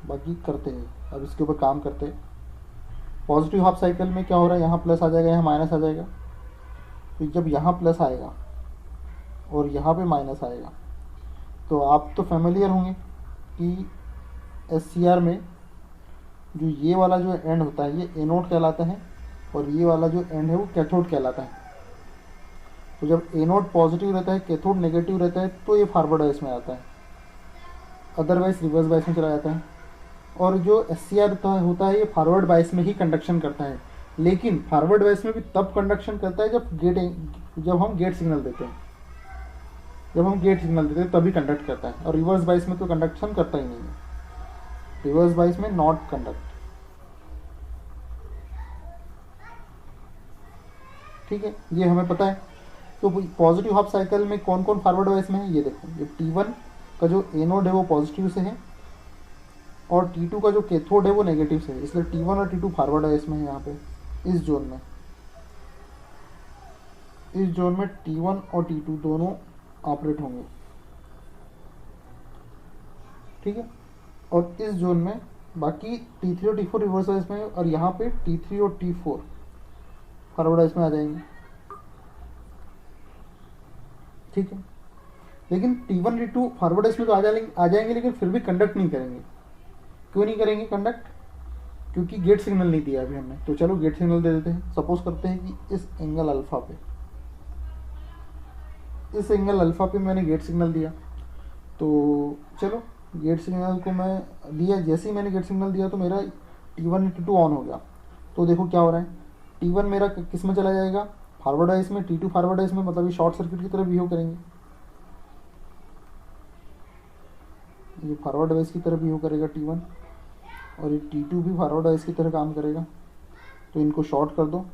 बाकी करते हैं, अब इसके ऊपर काम करते हैं। पॉजिटिव हाफ साइकिल में क्या हो रहा है, यहाँ प्लस आ जाएगा, यहाँ माइनस आ जाएगा। तो जब यहाँ प्लस आएगा और यहाँ पे माइनस आएगा, तो आप तो फैमिलियर होंगे कि SCR में जो ये वाला जो एंड होता है ये एनोड कहलाता है और ये वाला जो एंड है वो कैथोड कहलाता है। तो जब एनोड पॉजिटिव रहता है, कैथोड नेगेटिव रहता है, तो ये फॉरवर्ड बायस में आता है, अदरवाइज रिवर्स बायस में चला जाता है। और जो SCR होता है ये फॉरवर्ड बायस में ही कंडक्शन करता है, लेकिन फॉरवर्ड बायस में भी तब कंडक्शन करता है जब हम गेट सिग्नल देते हैं। जब हम गेट सिग्नल देते हैं तभी कंडक्ट करता है, और रिवर्स बायस में तो कंडक्शन करता ही नहीं है। रिवर्स बायस में नॉट कंडक्ट, ठीक है, ये हमें पता है। तो पॉजिटिव हाफ साइकिल में कौन कौन फॉरवर्ड बायस में है ये देखो। ये T1 का जो एनोड है वो पॉजिटिव से है और T2 का जो कैथोड है वो नेगेटिव से है, इसलिए T1 और T2 फॉरवर्ड बायस में है। यहाँ पे इस जोन में T1 और T2 दोनों ऑपरेट होंगे, ठीक है। और इस जोन में बाकी T3 और T4 रिवर्स बायस में, और यहाँ पे T3 और T4 फॉरवर्ड बायस में आ जाएंगे, ठीक है। लेकिन T1 T2 फॉरवर्ड बायस में तो आ जाएंगे, लेकिन फिर भी कंडक्ट नहीं करेंगे। क्यों नहीं करेंगे कंडक्ट? क्योंकि गेट सिग्नल नहीं दिया अभी हमने। तो चलो गेट सिग्नल दे देते हैं। सपोज करते हैं कि इस एंगल अल्फा पे मैंने गेट सिग्नल दिया। तो चलो गेट सिग्नल को मैं दिया, जैसे ही मैंने गेट सिग्नल दिया तो मेरा T1 T2 ऑन हो गया। तो देखो क्या हो रहा है, T1 मेरा किस में चला जाएगा, फॉरवर्ड बायस में, T2 फॉरवर्ड बायस में, मतलब ये शॉर्ट सर्किट की तरह बिहेव करेंगे। ये फॉरवर्ड बायस की तरह बिहेव करेगा T1, और ये T2 भी फॉरवर्ड बायस की तरह काम करेगा। तो इनको शॉर्ट कर दो,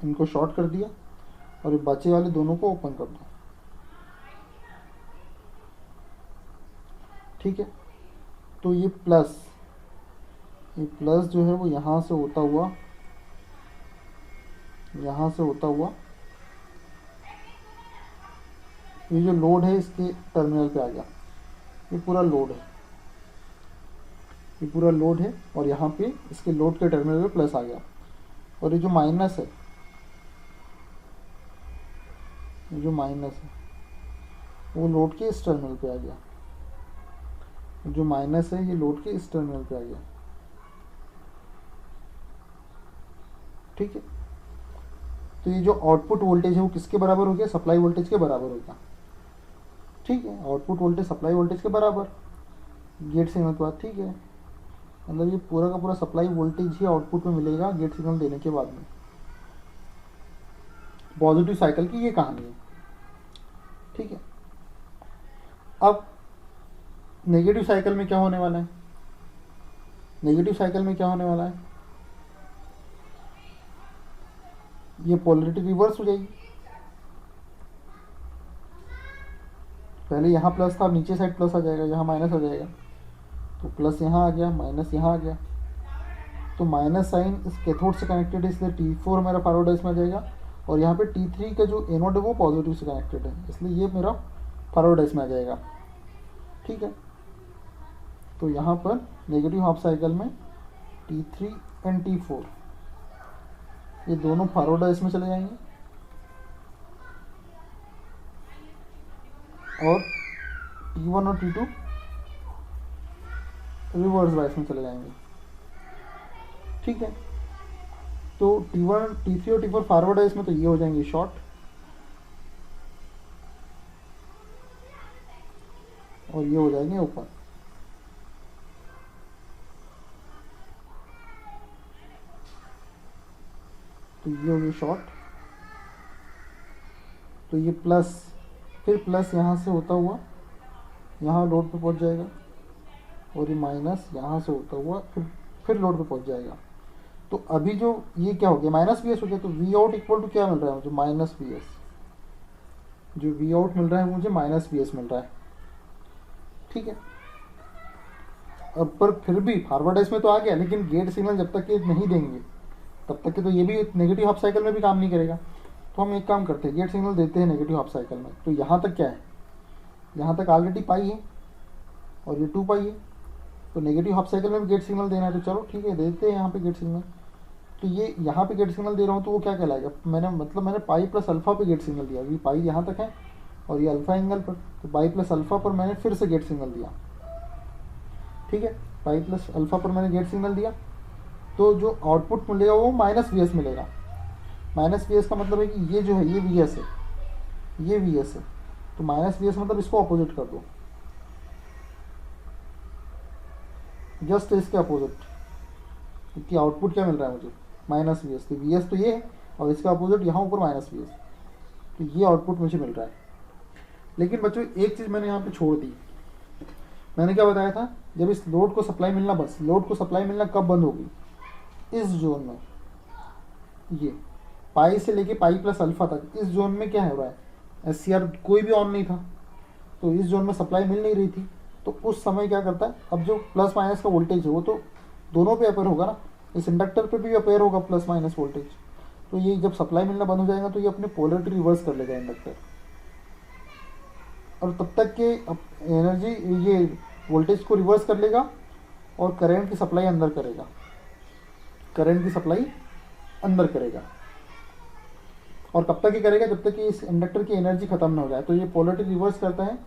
इनको शॉर्ट कर दिया, और ये बचे वाले दोनों को ओपन कर दो, ठीक है। तो ये प्लस जो है वो यहाँ से होता हुआ ये जो लोड है इसके टर्मिनल पे आ गया। ये पूरा लोड है, और यहाँ पे इसके लोड के टर्मिनल पे प्लस आ गया। और ये जो माइनस है वो लोड के इस टर्मिनल पे आ गया। जो माइनस है ये लोड के इस टर्मिनल पे आ गया, ठीक है। तो ये जो आउटपुट वोल्टेज है वो किसके बराबर हो गया, सप्लाई वोल्टेज के बराबर हो गया, ठीक है। आउटपुट वोल्टेज सप्लाई वोल्टेज के बराबर, गेट सिग्नल के बाद, ठीक है। मतलब ये पूरा का पूरा सप्लाई वोल्टेज ही आउटपुट में मिलेगा गेट सिग्नल देने के बाद में। पॉजिटिव साइकिल की ये कहानी है, ठीक है। अब नेगेटिव साइकिल में क्या होने वाला है, ये पोलैरिटी रिवर्स हो जाएगी। पहले यहाँ प्लस था, अब नीचे साइड प्लस आ जाएगा, यहाँ माइनस आ जाएगा। तो प्लस यहाँ आ गया, माइनस यहाँ आ गया। तो माइनस साइन इस कैथोड से कनेक्टेड है, इसलिए T4 मेरा फॉरवर्ड बायस में आ जाएगा, और यहाँ पे T3 का जो एनोड है वो पॉजिटिव से कनेक्टेड है, इसलिए ये मेरा फॉरवर्ड बायस में आ जाएगा, ठीक है। तो यहाँ पर नेगेटिव हाफ साइकिल में T3 एंड T4 ये दोनों फॉरवर्ड बायस में चले जाएंगे, और T1 और T2 रिवर्स बायस में चले जाएंगे, ठीक है। तो T1 T3 और T4 फॉरवर्ड है इसमें, तो ये हो जाएंगे शॉर्ट, और ये हो जाएंगे ओपन। तो ये हो गए शॉर्ट, तो ये प्लस, फिर प्लस यहाँ से होता हुआ यहाँ लोड पे पहुँच जाएगा, और ये माइनस यहाँ से होता हुआ फिर लोड पे पहुँच जाएगा। तो अभी जो ये क्या हो गया, माइनस वी एस हो गया। तो वी आउट इक्वल टू क्या मिल रहा है मुझे, माइनस वी एस। जो वी आउट मिल रहा है मुझे माइनस वी एस मिल रहा है, ठीक है। अब पर फिर भी फॉरवर्ड इसमें तो आ गया, लेकिन गेट सिग्नल जब तक ये नहीं देंगे तब तक के तो ये भी नेगेटिव हाफ साइकिल में भी काम नहीं करेगा। तो हम एक काम करते हैं, गेट सिग्नल देते हैं नेगेटिव हाफ साइकिल में। तो यहाँ तक क्या है, यहाँ तक ऑलरेडी पाई है और ये 2 पाई है, तो नेगेटिव हाफ साइकिल में भी गेट सिग्नल देना है। तो चलो ठीक है, देते हैं यहाँ पे गेट सिग्नल। तो ये यहाँ पे गेट सिग्नल दे रहा हूँ, तो वो क्या कहलाएगा, मैंने पाई प्लस अल्फा पे गेट सिग्नल दिया। अभी पाई यहाँ तक है और ये अल्फा एंगल पर, तो पाई प्लस अल्फा पर मैंने फिर से गेट सिग्नल दिया, ठीक है। पाई प्लस अल्फा पर मैंने गेट सिग्नल दिया, तो जो आउटपुट मिलेगा वो माइनस वी एस मिलेगा। माइनस वी एस का मतलब है कि ये जो है ये वी एस है, ये वी एस है। तो माइनस वी एस मतलब इसको अपोजिट कर दो, जस्ट इसके अपोजिट, क्योंकि आउटपुट क्या मिल रहा है मुझे, माइनस वी एस। तो वी एस तो ये है और इसका अपोजिट यहाँ ऊपर माइनस वी एस, तो ये आउटपुट मुझे मिल रहा है। लेकिन बच्चों एक चीज़ मैंने यहाँ पे छोड़ दी, मैंने क्या बताया था, जब इस लोड को सप्लाई मिलना, बस लोड को सप्लाई मिलना कब बंद होगी, इस जोन में, ये पाई से लेके पाई प्लस अल्फा तक इस जोन में क्या हो रहा है, एस सी आर कोई भी ऑन नहीं था, तो इस जोन में सप्लाई मिल नहीं रही थी। तो उस समय क्या करता है, अब जो प्लस माइनस का वोल्टेज है वो तो दोनों पे अपेयर होगा ना, इस इंडक्टर पे भी अपेयर होगा प्लस माइनस वोल्टेज। तो ये जब सप्लाई मिलना बंद हो जाएगा तो ये अपने पोलरिटी रिवर्स कर लेगा इंडक्टर, और तब तक के एनर्जी ये वोल्टेज को रिवर्स कर लेगा और करंट की सप्लाई अंदर करेगा, करंट की सप्लाई अंदर करेगा। और कब तक ये करेगा, जब तक कि इस इंडक्टर की एनर्जी खत्म ना हो जाए। तो ये पोलरिटी रिवर्स करता है,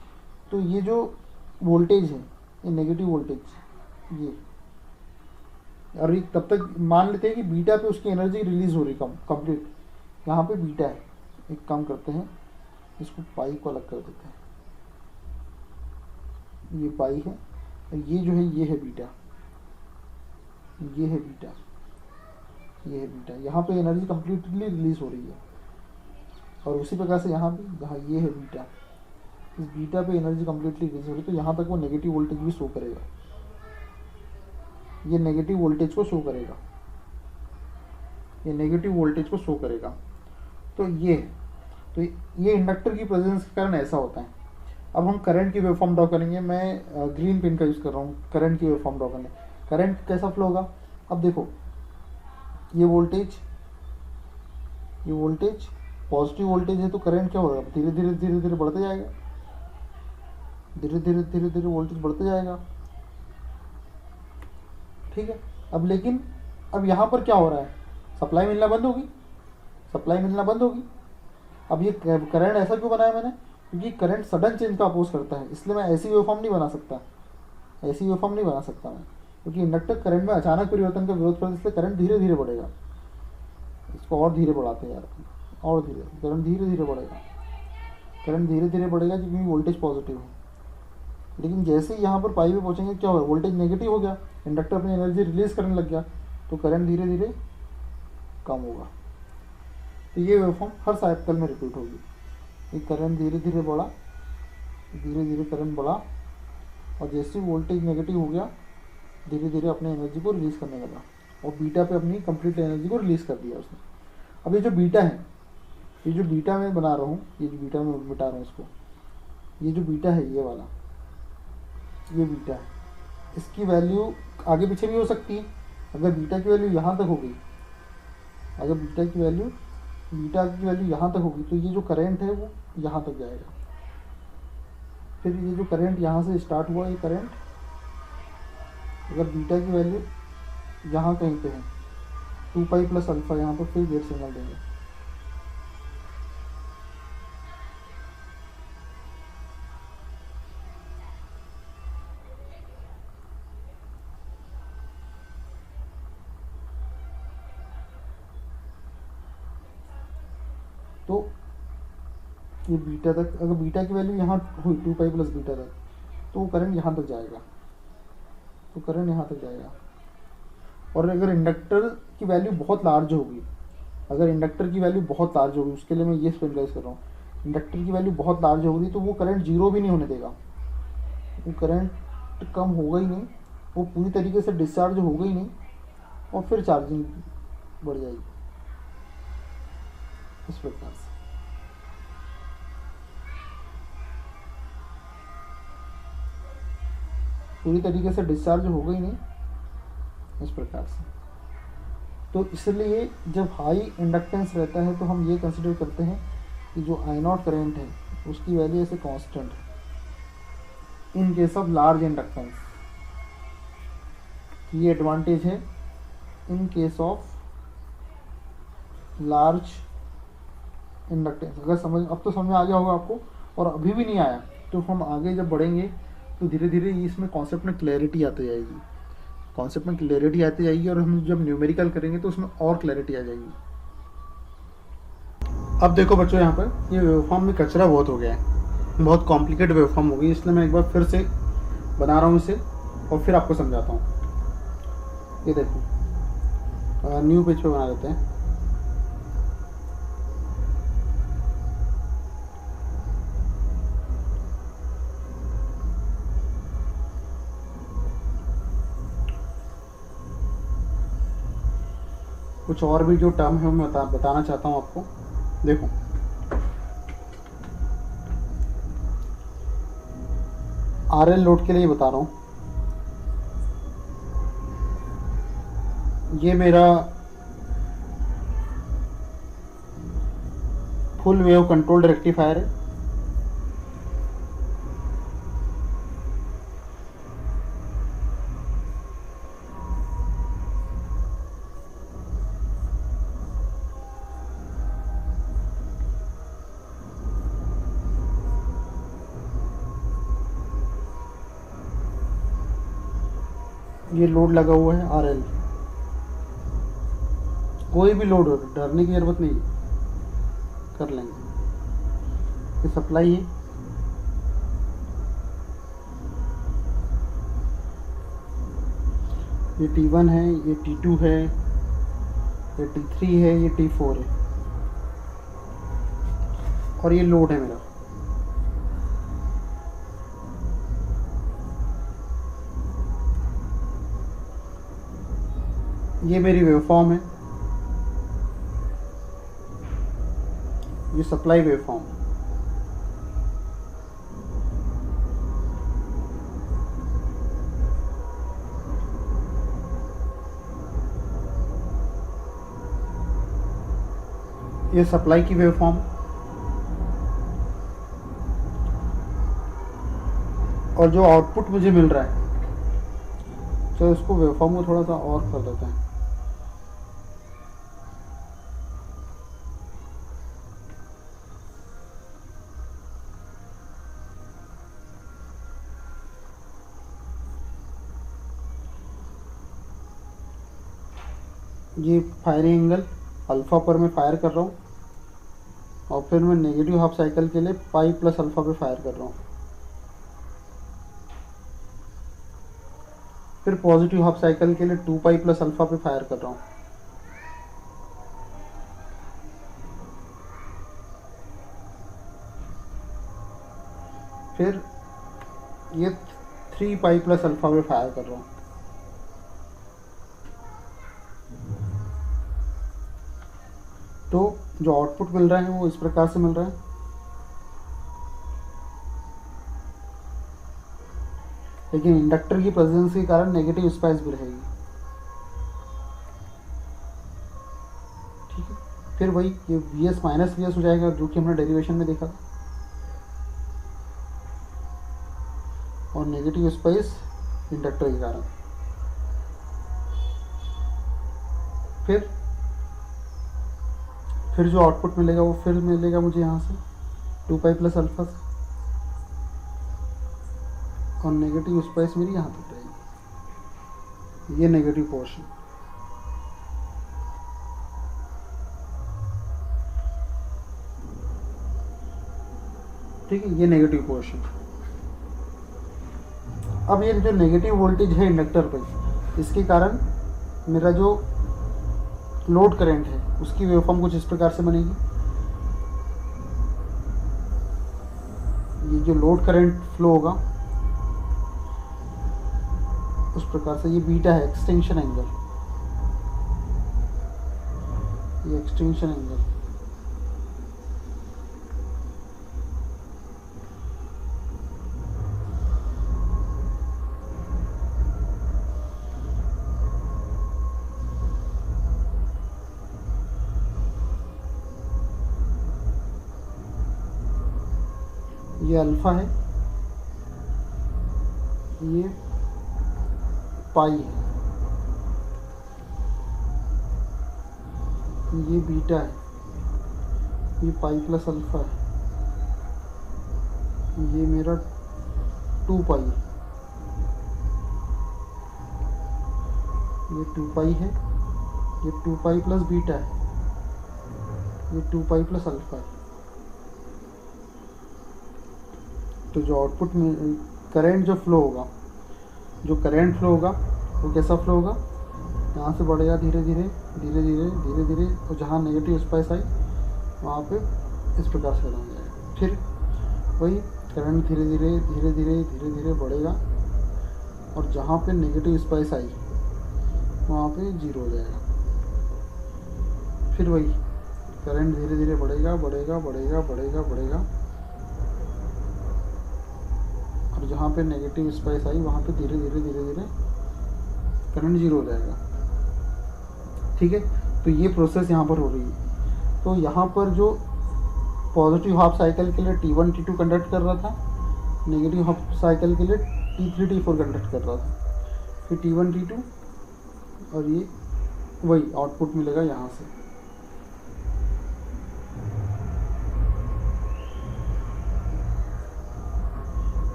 तो ये जो वोल्टेज है ये नेगेटिव वोल्टेज, ये, और ये तब तक मान लेते हैं कि बीटा पे उसकी एनर्जी रिलीज हो रही कंप्लीट, यहाँ पे बीटा है। एक काम करते हैं, इसको पाई को अलग कर देते हैं, ये पाई है, और ये जो है ये है बीटा, ये है बीटा, ये है बीटा। यहाँ पे एनर्जी कम्प्लीटली रिलीज हो रही है, और उसी प्रकार से यहाँ भी, यहाँ ये है बीटा, इस बीटा पे एनर्जी कम्प्लीटली रिलीज हो रही है। तो यहाँ तक वो नेगेटिव वोल्टेज भी शो करेगा, ये नेगेटिव वोल्टेज को शो करेगा, ये नेगेटिव वोल्टेज को शो करेगा। तो ये इंडक्टर की प्रेजेंस के कारण ऐसा होता है। अब हम करंट की वेवफॉर्म ड्रॉ करेंगे, मैं ग्रीन पेन का यूज़ कर रहा हूँ करंट की वेवफॉर्म ड्रॉ करने। करंट कैसा फ्लो होगा, अब देखो ये वोल्टेज पॉजिटिव वोल्टेज है, तो करंट क्या होगा, धीरे धीरे बढ़ते जाएगा, धीरे धीरे वोल्टेज बढ़ते जाएगा, ठीक है। अब लेकिन अब यहाँ पर क्या हो रहा है, सप्लाई मिलना बंद होगी, सप्लाई मिलना बंद होगी। अब ये करंट ऐसा क्यों बनाया मैंने, क्योंकि करंट सडन चेंज का अपोज करता है, इसलिए मैं ऐसी वेवफॉर्म नहीं बना सकता, ऐसी वेवफॉर्म नहीं बना सकता मैं, क्योंकि इंडक्टर करंट में अचानक परिवर्तन का विरोध करता है, इसलिए करंट धीरे धीरे बढ़ेगा। इसको और धीरे बढ़ाते हैं यार, और धीरे, करंट धीरे धीरे बढ़ेगा, करंट धीरे धीरे बढ़ेगा क्योंकि वोल्टेज पॉजिटिव है। लेकिन जैसे ही यहाँ पर पाई पे पहुँचेंगे क्या होगा, वोल्टेज नेगेटिव हो गया, इंडक्टर अपनी एनर्जी रिलीज करने लग गया, तो करंट धीरे धीरे कम होगा। तो ये वेवफॉर्म हर साइकिल में रिपीट होगी, ये करंट धीरे धीरे बढ़ा, धीरे धीरे करंट बढ़ा, और जैसे वोल्टेज नेगेटिव हो गया धीरे धीरे अपने एनर्जी को रिलीज़ करने लगा, और बीटा पे अपनी कंप्लीट एनर्जी को रिलीज़ कर दिया उसने। अब ये जो बीटा है, ये जो बीटा मैं बना रहा हूँ, ये जो बीटा मैं मिटा रहा हूँ इसको, ये जो बीटा है ये वाला, ये बीटा है, इसकी वैल्यू आगे पीछे भी हो सकती है। अगर बीटा की वैल्यू यहाँ तक होगी, अगर बीटा की वैल्यू यहाँ तक होगी, तो ये जो करंट है वो यहाँ तक जाएगा। फिर ये जो करंट यहाँ से स्टार्ट हुआ, ये करंट अगर बीटा की वैल्यू यहाँ कहीं पे है, 2 पाई प्लस अल्फा, यहाँ पर फिर गेट सिग्नल देंगे। तो ये बीटा तक, अगर बीटा की वैल्यू यहाँ हुई 2 पाई प्लस बीटा तक, तो वो करंट यहाँ तक जाएगा, तो करंट यहाँ तक जाएगा। और अगर इंडक्टर की वैल्यू बहुत लार्ज होगी, अगर इंडक्टर की वैल्यू बहुत लार्ज होगी, उसके लिए मैं ये स्पेशलाइज कर रहा हूँ, इंडक्टर की वैल्यू बहुत लार्ज होगी तो वो करंट जीरो भी नहीं होने देगा, वो करंट कम होगा ही नहीं, वो पूरी तरीके से डिस्चार्ज होगा ही नहीं, और फिर चार्जिंग बढ़ जाएगी इस प्रकार से। पूरी तरीके से डिस्चार्ज होगा ही नहीं इस प्रकार से। तो इसलिए जब हाई इंडक्टेंस रहता है तो हम ये कंसिडर करते हैं कि जो आई नॉट करेंट है उसकी वैल्यू ऐसे कांस्टेंट है इन केस ऑफ लार्ज इंडक्टेंस। ये एडवांटेज है इन केस ऑफ लार्ज इंडक्टेंस। अगर अब तो समझ में आ गया होगा आपको, और अभी भी नहीं आया तो हम आगे जब बढ़ेंगे तो धीरे धीरे इसमें कॉन्सेप्ट में क्लैरिटी आती जाएगी, कॉन्सेप्ट में क्लैरिटी आती जाएगी, और हम जब न्यूमेरिकल करेंगे तो उसमें और क्लैरिटी आ जाएगी। अब देखो बच्चों, यहाँ पर ये वेवफॉर्म में कचरा बहुत हो गया है, बहुत कॉम्प्लिकेटेड वेवफॉर्म हो गई, इसलिए मैं एक बार फिर से बना रहा हूँ इसे और फिर आपको समझाता हूँ। ये देखो, न्यू पेज पे बना देते हैं। कुछ और भी जो टर्म है मैं बताना चाहता हूँ आपको। देखो, आरएल लोड के लिए बता रहा हूँ, ये मेरा फुल वेव कंट्रोल्ड रेक्टिफायर है। ये लोड लगा हुआ है आरएल, कोई भी लोड हो, डरने की जरूरत नहीं, कर लेंगे। ये सप्लाई है, ये T1 है, ये T2 है, ये T3 है, ये T4 है, और ये लोड है मेरा। ये मेरी वेवफॉर्म है, ये सप्लाई वेवफॉर्म। ये सप्लाई की वेवफॉर्म, और जो आउटपुट मुझे मिल रहा है, तो इसको वेवफॉर्म को थोड़ा सा और कर देते हैं। ये फायरिंग एंगल अल्फ़ा पर मैं फायर कर रहा हूँ, और फिर मैं नेगेटिव हाफ साइकिल के लिए पाई प्लस अल्फ़ा पे फायर कर रहा हूँ, फिर पॉजिटिव हाफ साइकिल के लिए 2 पाई प्लस अल्फ़ा पे फायर कर रहा हूँ, फिर ये 3 पाई प्लस अल्फ़ा पे फायर कर रहा हूँ। तो जो आउटपुट मिल रहा है वो इस प्रकार से मिल रहा है। लेकिन इंडक्टर की प्रेजेंस के कारण नेगेटिव स्पाइस भी रहेगी। ठीक है, फिर वही ये Vs माइनस Vs हो जाएगा, जो कि हमने डेरिवेशन में देखा था, और नेगेटिव स्पाइस इंडक्टर के कारण। फिर जो आउटपुट मिलेगा वो फिर मिलेगा मुझे यहाँ से 2 पाई प्लस अल्फा से, और नेगेटिव स्पाइस मेरी यहाँ तक रहेगी, ये नेगेटिव पोर्शन। ठीक है, ये नेगेटिव पोर्शन। अब ये जो नेगेटिव वोल्टेज है इंडक्टर पे, इसके कारण मेरा जो लोड करंट है उसकी वेवफॉर्म कुछ इस प्रकार से बनेगी। ये जो लोड करंट फ्लो होगा उस प्रकार से, ये बीटा है एक्सटेंशन एंगल, ये एक्सटेंशन एंगल। ये अल्फा है, ये पाई है, ये बीटा है, ये पाई प्लस अल्फा है, ये मेरा 2 पाई, ये 2 पाई है, ये 2 पाई प्लस बीटा है, ये 2 पाई प्लस अल्फा है। तो जो आउटपुट में करंट जो फ्लो होगा, जो करंट फ्लो होगा वो कैसा फ्लो होगा, यहाँ से बढ़ेगा धीरे धीरे धीरे धीरे धीरे धीरे, और जहाँ नेगेटिव स्पाइस आई वहाँ पे इस प्रकार से बन जाएगा। फिर वही करंट धीरे धीरे धीरे धीरे धीरे धीरे बढ़ेगा, और जहाँ पे नेगेटिव स्पाइस आई वहाँ पे 0 हो जाएगा। फिर वही करंट धीरे धीरे बढ़ेगा बढ़ेगा बढ़ेगा बढ़ेगा बढ़ेगा, और जहाँ पे नेगेटिव स्पाइस आई वहाँ पे धीरे धीरे धीरे धीरे करंट 0 हो जाएगा। ठीक है, तो ये प्रोसेस यहाँ पर हो रही है। तो यहाँ पर जो पॉजिटिव हाफ साइकिल के लिए T1 T2 कंडक्ट कर रहा था, नेगेटिव हाफ साइकिल के लिए T3 T4 कंडक्ट कर रहा था, फिर T1 T2, और ये वही आउटपुट मिलेगा यहाँ से।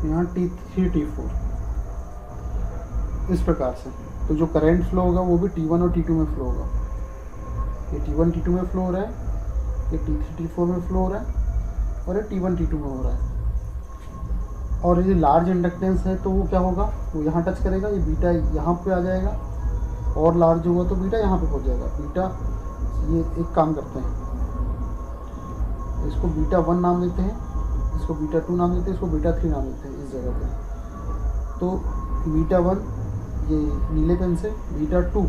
यहाँ T3 T4 इस प्रकार से। तो जो करंट फ्लो होगा वो भी T1 और T2 में फ्लो होगा। ये T1 T2 में फ्लो हो रहा है, ये T3 T4 में फ्लो हो रहा है, और ये T1 T2 में हो रहा है। और ये लार्ज इंडक्टेंस है तो वो क्या होगा, वो यहाँ टच करेगा, ये बीटा यहाँ पे आ जाएगा, और लार्ज होगा तो बीटा यहाँ पे पहुँच जाएगा। बीटा, ये एक काम करते हैं, इसको बीटा 1 नाम देते हैं, इसको बीटा 2 नाम देते हैं, इसको बीटा 3 नाम देते हैं इस जगह पे। तो बीटा 1 ये नीले पेन से, बीटा 2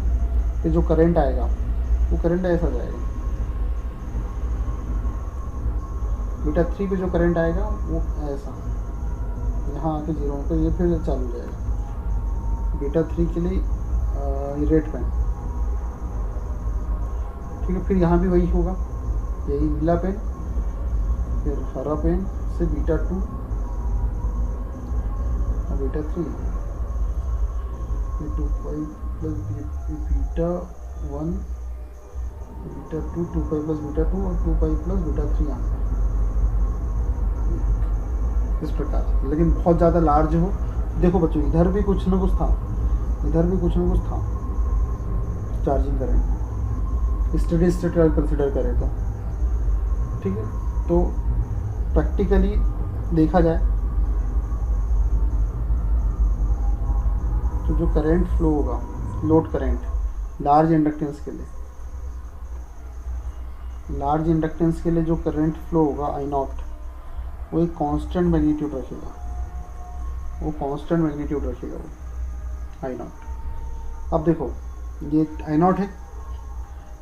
पे जो करंट आएगा वो करंट ऐसा जाएगा, बीटा 3 पे जो करंट आएगा वो ऐसा यहाँ आके 0 पे, ये फिर चालू हो जाएगा। बीटा 3 के लिए ये रेड पेन, ठीक है। फिर यहाँ भी वही होगा, यही नीला पेन, फिर हरा पेन से बीटा 2 और बीटा 3, ये 2 pi plus beta 1, beta 2, 2 pi plus beta 2 और 2 पाई प्लस बीटा 3 यहाँ इस प्रकार। लेकिन बहुत ज़्यादा लार्ज हो, देखो बच्चों इधर भी कुछ ना कुछ था, इधर भी कुछ ना कुछ था charging current, steady state consider करें तो, ठीक है। तो प्रैक्टिकली देखा जाए तो जो करंट फ्लो होगा, लोड करंट लार्ज इंडक्टेंस के लिए, लार्ज इंडक्टेंस के लिए जो करंट फ्लो होगा I0, वो एक कांस्टेंट मैग्नीट्यूड रखेगा, वो कांस्टेंट मैग्नीट्यूड रखेगा वो I0। अब देखो ये I0 है,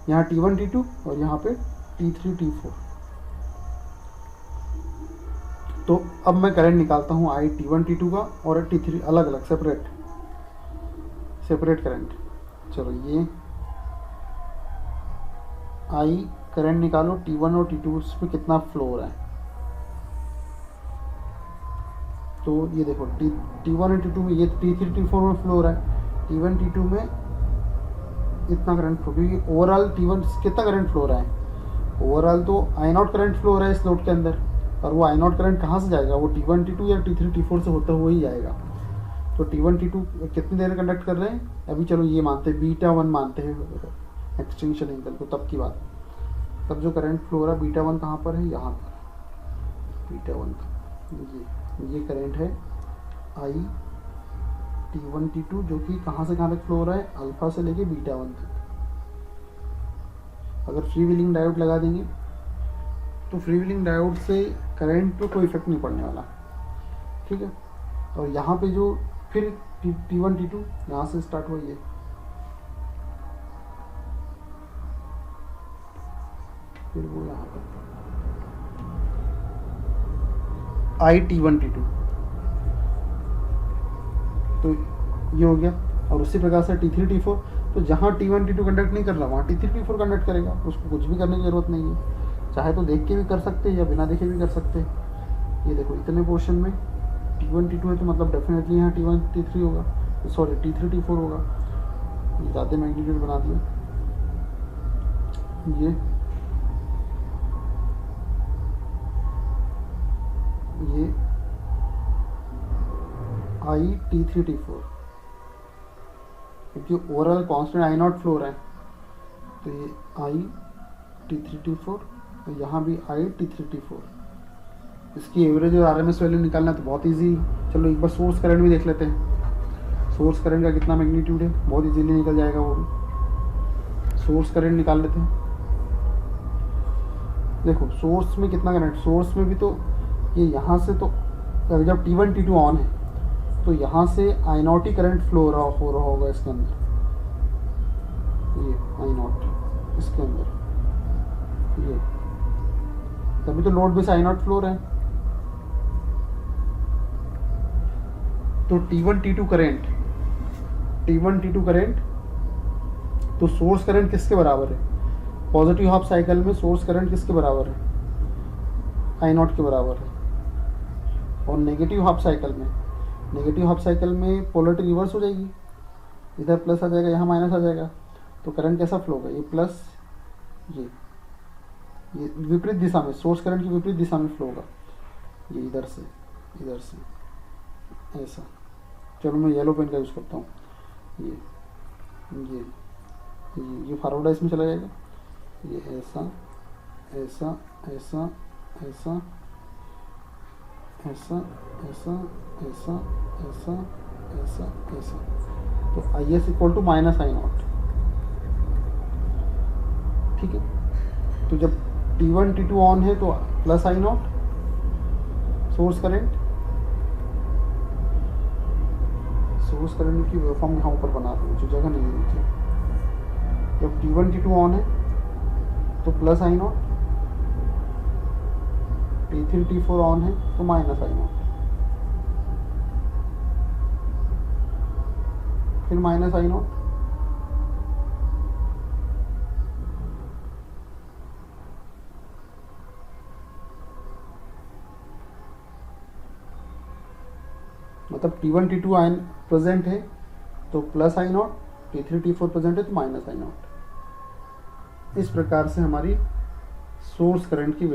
यहाँ T1 T2 और यहाँ पे T3 T4। तो अब मैं करंट निकालता हूँ I T1 T2 का और T3 अलग अलग सेपरेट करंट। चलो ये I करंट निकालो T1 और T2 उसमें कितना फ्लो हो रहा है। तो ये देखो T1 और T2 में, ये T3 T4 में फ्लो हो रहा है, T1 T2 में इतना करंट फ्लो, क्योंकि ओवरऑल T1 कितना करंट फ्लो हो रहा है, ओवरऑल तो I0 करंट फ्लो हो रहा है इस लोड के अंदर, और वो I0 करंट कहाँ से जाएगा, वो T1 T2 या T3 T4 से होता हुआ ही जाएगा। तो T1 T2 कितनी देर कंडक्ट कर रहे हैं, अभी चलो ये मानते हैं बीटा 1 मानते हैं एक्सटेंशन एंगल को, तब की बात। तब जो करंट फ्लो हो रहा है बीटा 1 कहाँ पर है, यहाँ पर बीटा 1 का, ये करंट है आई T1 T2 जो कि कहाँ से कहाँ तक फ्लो हो रहा है, अल्फा से लेके बीटा 1 तक। अगर फ्री व्हीलिंग डायोड लगा देंगे तो फ्री व्हीलिंग डायोड से करंट पे कोई इफेक्ट नहीं पड़ने वाला, ठीक है। और यहाँ पे जो फिर T1 T2 यहाँ से स्टार्ट हुआ, ये फिर वो यहाँ पर आई T1 T2, तो ये हो गया। और उसी प्रकार से T3 T4, तो जहाँ T1 T2 कंडक्ट नहीं कर रहा वहाँ T3 T4 कंडक्ट करेगा, उसको कुछ भी करने की ज़रूरत नहीं है। चाहे तो देख के भी कर सकते हैं या बिना देखे भी कर सकते हैं। ये देखो इतने पोर्शन में T1 T2 है तो मतलब डेफिनेटली यहाँ T1 T3 होगा, सॉरी T3 T4 होगा। ये ज़्यादा मैग्नीट्यूड बना दिया। ये आई T3 T4, क्योंकि overall constant I not flow रहा है, तो ये आई T3 T4, यहाँ भी आई T3 T4। इसकी एवरेज और आरएमएस वैल्यू निकालना तो बहुत इजी। चलो एक बार सोर्स करंट भी देख लेते हैं। सोर्स करंट का कितना मैग्नीट्यूड है, बहुत इजीली निकल जाएगा वो भी। सोर्स करंट निकाल लेते हैं। देखो सोर्स में कितना करंट, सोर्स में भी तो ये यहाँ से तो जब T1 T2 ऑन है तो यहाँ से आई नॉट ही करंट फ्लो हो रहा होगा इसके अंदर, ये आई नॉट इसके अंदर, ये तभी तो load base I not flow रहा है। तो T1 T2 करंट तो सोर्स करंट किसके बराबर है, पॉजिटिव हाफ साइकिल में सोर्स करंट किसके बराबर है, आई नॉट के बराबर है। और नेगेटिव हाफ साइकिल में पोलरिटी रिवर्स हो जाएगी, इधर प्लस आ जाएगा यहाँ माइनस आ जाएगा, तो करंट कैसा फ्लो होगा, ये प्लस ये विपरीत दिशा में, सोर्स करंट की विपरीत दिशा में फ्लो होगा, ये इधर से ऐसा। चलो मैं येलो पेन का यूज़ करता हूँ। ये फॉरवर्ड इसमें चला जाएगा, ये ऐसा ऐसा ऐसा ऐसा ऐसा ऐसा ऐसा ऐसा ऐसा ऐसा, तो I S equal to minus I naught, ठीक है। तो जब T1 T2 ऑन है तो plus I naught source current की वेवफॉर्म यहाँ ऊपर बना रहा हूँ, जो जगह नहीं है नीचे। जब T1 T2 ऑन है तो plus I not, T3 T4 on है तो माइनस आई नॉट, फिर माइनस आई नॉट, मतलब T1 T2 आइन प्रेजेंट है तो plus I not, T3 T4 present है तो माइनस आई नॉट। इस प्रकार से हमारी सोर्स करंट की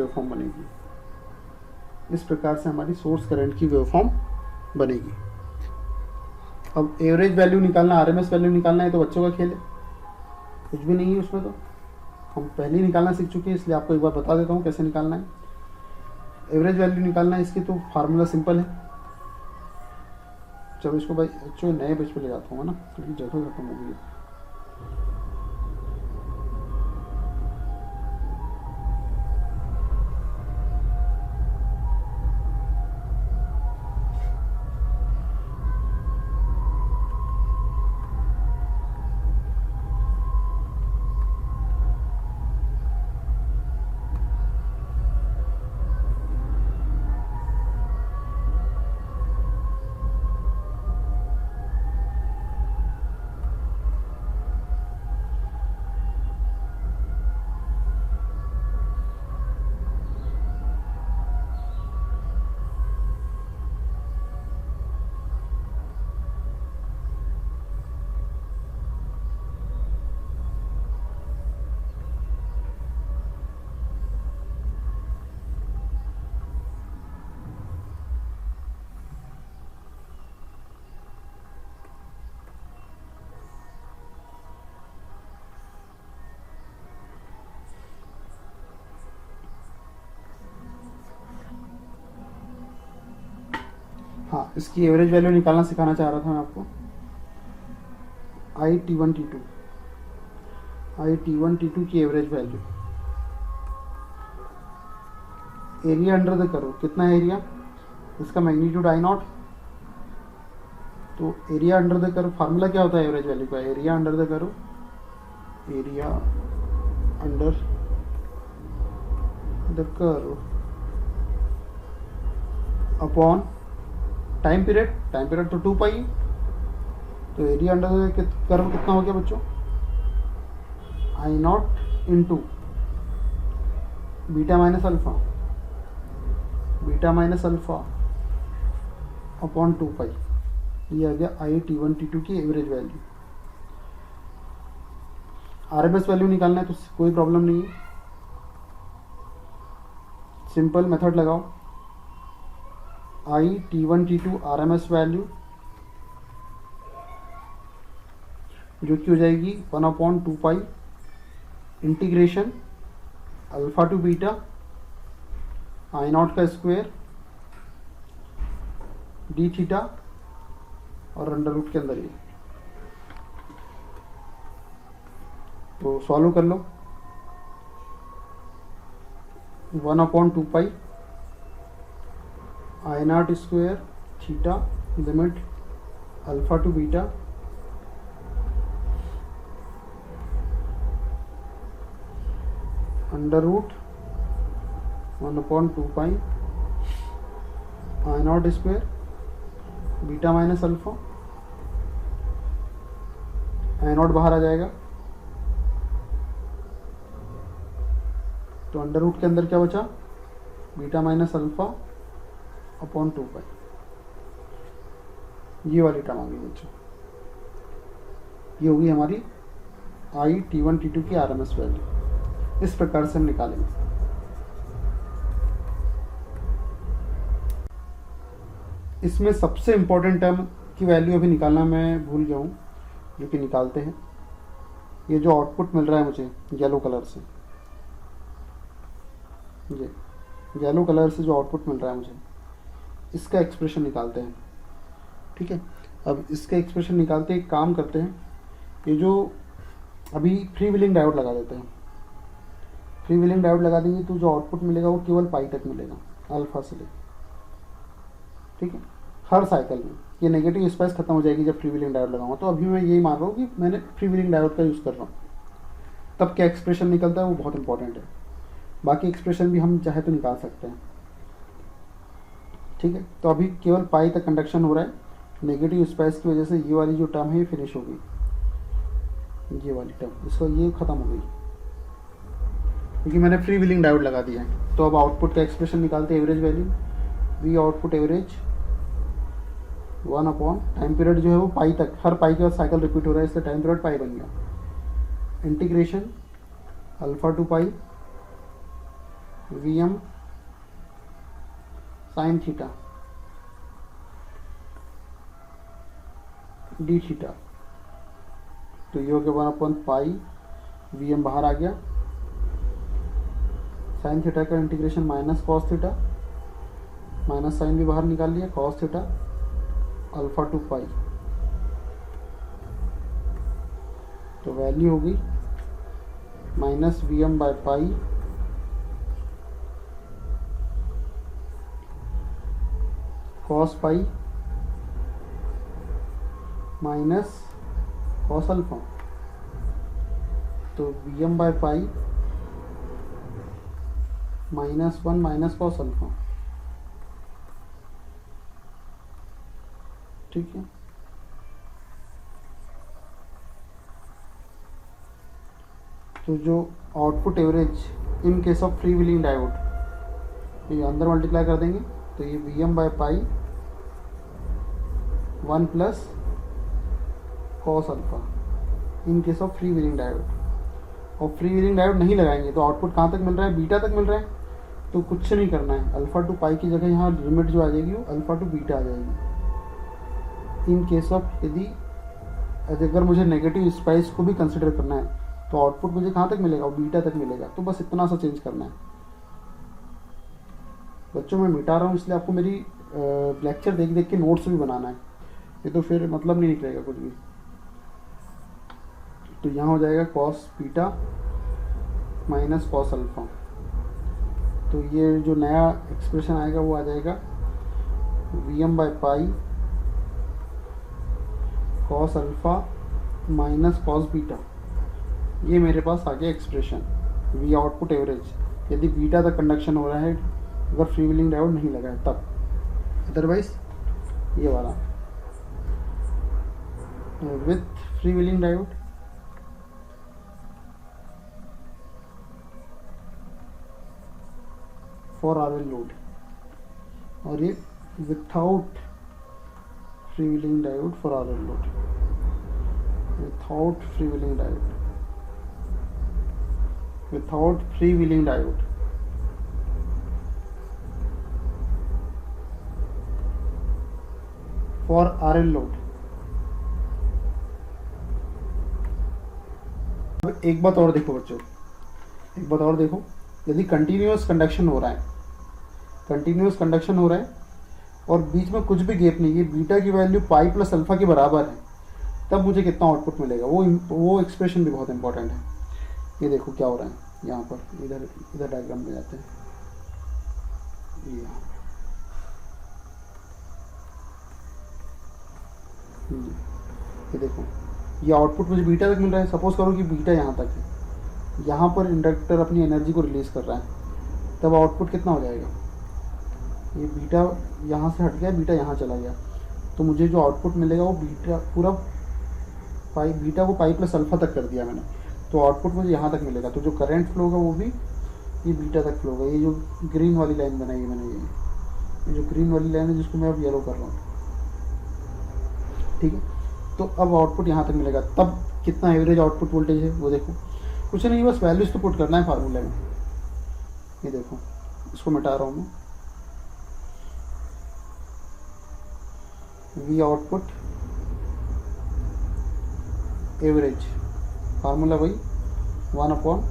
वेवफॉर्म बनेगी। अब एवरेज वैल्यू निकालना, आरएमएस वैल्यू निकालना है तो बच्चों का खेल है, कुछ भी नहीं है उसमें, तो हम पहले ही निकालना सीख चुके हैं, इसलिए आपको एक बार बता देता हूँ कैसे निकालना है। एवरेज वैल्यू निकालना है इसकी तो फार्मूला सिंपल है। चलो इसको भाई एक्चुअली नए पेज पे ले जाता हूँ ना, क्योंकि जगह खत्म हो गई है। हाँ, इसकी एवरेज वैल्यू निकालना सिखाना चाह रहा था मैं आपको। I T one T two की average value, area under the curve कितना है एरिया, इसका मैग्नीट्यूड आई नॉट। तो area under the curve formula क्या होता है एवरेज वैल्यू का, area under the curve, area under the curve upon time period तो 2 पाई। तो एरिया अंडर द कर्व कितना हो गया बच्चों, I naught into beta minus alpha upon 2 pi. ये आ गया आई T1 T2 की एवरेज वैल्यू। RMS वैल्यू निकालना है तो कोई प्रॉब्लम नहीं है, सिंपल मेथड लगाओ। आई T1 T2 RMS वैल्यू जो कि हो जाएगी 1/2 pi integration alpha to beta I naught का स्क्वायर डी थीटा और अंडर रूट के अंदर ये। तो सॉल्व कर लो, 1/2 pi I naught square theta limit alpha to beta under root 1/2 pi I naught square beta minus alpha, I naught बाहर आ जाएगा। तो अंडर रूट के अंदर क्या बचा, beta minus alpha upon 2 pi. ये वाली टर्म आ गई बच्चों, ये होगी हमारी आई T1 T2 की RMS वैल्यू। इस प्रकार से हम निकालेंगे। इसमें सबसे इम्पोर्टेंट टर्म की वैल्यू अभी निकालना मैं भूल गया हूँ, जो कि निकालते हैं। ये जो आउटपुट मिल रहा है मुझे येलो कलर से, ये येलो कलर से जो आउटपुट मिल रहा है मुझे, इसका एक्सप्रेशन निकालते हैं। ठीक है, अब इसका एक्सप्रेशन निकालते एक काम करते हैं, ये जो अभी फ्री व्हीलिंग डायोड लगा देते हैं। फ्री व्हीलिंग डायोड लगा देंगे तो जो आउटपुट मिलेगा वो केवल पाई तक मिलेगा, अल्फा से लेकर। ठीक है, हर साइकिल में ये नेगेटिव स्पेस खत्म हो जाएगी जब फ्री व्हीलिंग डायोड लगाऊंगा। तो अभी मैं यही मान रहा हूँ कि मैंने फ्री व्हीलिंग डायोड का यूज़ कर रहा हूँ, तब क्या एक्सप्रेशन निकलता है वो बहुत इंपॉर्टेंट है। बाकी एक्सप्रेशन भी हम चाहे तो निकाल सकते हैं। ठीक है, तो अभी केवल पाई तक कंडक्शन हो रहा है, नेगेटिव स्पेस की वजह से ये वाली जो टर्म है ये फिनिश हो गई, ये वाली टर्म इसको ये ख़त्म हो गई क्योंकि मैंने फ्री व्हीलिंग डायोड लगा दिया है। तो अब आउटपुट का एक्सप्रेशन निकालते हैं, average value we output average 1 upon time period जो है वो पाई तक, हर पाई के बाद साइकिल रिपीट हो रहा है इसलिए टाइम पीरियड पाई बन गया, integration alpha to pi VM sine theta d theta. तो ये हो गया 1/पाई VM बाहर आ गया, साइन थीटा का integration minus cos theta, minus sine भी बाहर निकाल लिया, cos theta alpha to pi. तो वैल्यू होगी minus VM by pi cos pi minus cos alpha. तो VM by pi -1 minus cos alpha. ठीक है, तो जो output average in case of free wheeling diode ये अंदर मल्टीप्लाई कर देंगे तो ये VM by pi 1 plus cos alpha in case of free wheeling diode. और फ्री व्हीलिंग डायोड नहीं लगाएंगे तो आउटपुट कहाँ तक मिल रहा है, बीटा तक मिल रहा है। तो कुछ नहीं करना है, अल्फा टू पाई की जगह यहाँ लिमिट जो आ जाएगी वो अल्फा टू बीटा आ जाएगी। इन केस ऑफ यदि अगर मुझे नेगेटिव स्पाइस को भी कंसिडर करना है तो आउटपुट मुझे कहाँ तक मिलेगा, वो बीटा तक मिलेगा। तो बस इतना सा चेंज करना है बच्चों। मैं मिटा रहा हूँ इसलिए आपको मेरी लेक्चर देख देख के नोट्स भी बनाना है, ये तो फिर मतलब नहीं निकलेगा कुछ भी। तो यहाँ हो जाएगा cos beta minus cos alpha, तो ये जो नया एक्सप्रेशन आएगा वो आ जाएगा Vm/पाई cos alpha minus cos beta. ये मेरे पास आ गया एक्सप्रेशन वी आउटपुट एवरेज, यदि बीटा तक कंडक्शन हो रहा है अगर फ्री व्हीलिंग डायोड नहीं लगा है तब, अदरवाइज ये वाला with free wheeling diode for RL load, और ये without free wheeling diode for RL load, without free wheeling diode, without free wheeling diode. For RL load. अब एक बात और देखो बच्चों, एक बात और देखो, यदि कंटिन्यूअस कंडक्शन हो रहा है, कंटिन्यूअस कंडक्शन हो रहा है और बीच में कुछ भी गैप नहीं है, बीटा की वैल्यू पाई प्लस अल्फा के बराबर है, तब मुझे कितना आउटपुट मिलेगा, वो एक्सप्रेशन भी बहुत इंपॉर्टेंट है। ये देखो क्या हो रहा है यहाँ पर, इधर डायग्राम में जाते हैं, ये देखो, ये आउटपुट मुझे बीटा तक मिल रहा है। सपोज करो कि बीटा यहाँ तक है, यहाँ पर इंडक्टर अपनी एनर्जी को रिलीज कर रहा है, तब आउटपुट कितना हो जाएगा, ये बीटा यहाँ से हट गया, बीटा यहाँ चला गया, तो मुझे जो आउटपुट मिलेगा वो बीटा पूरा बीटा को पाई प्लस अल्फा तक कर दिया मैंने, तो आउटपुट मुझे यहाँ तक मिलेगा। तो जो करंट फ्लो होगा वो भी ये बीटा तक फ्लो होगा। ये जो ग्रीन वाली लाइन बनाई है मैंने, ये जो ग्रीन वाली लाइन है जिसको मैं अब येलो कर रहा हूँ, ठीक है। तो अब आउटपुट यहाँ तक मिलेगा, तब कितना एवरेज आउटपुट वोल्टेज है वो देखो, कुछ नहीं बस वैल्यूज तो पुट करना है फार्मूले में। ये देखो, इसको मिटा रहा हूँ मैं, वी आउटपुट एवरेज, फार्मूला वही 1/,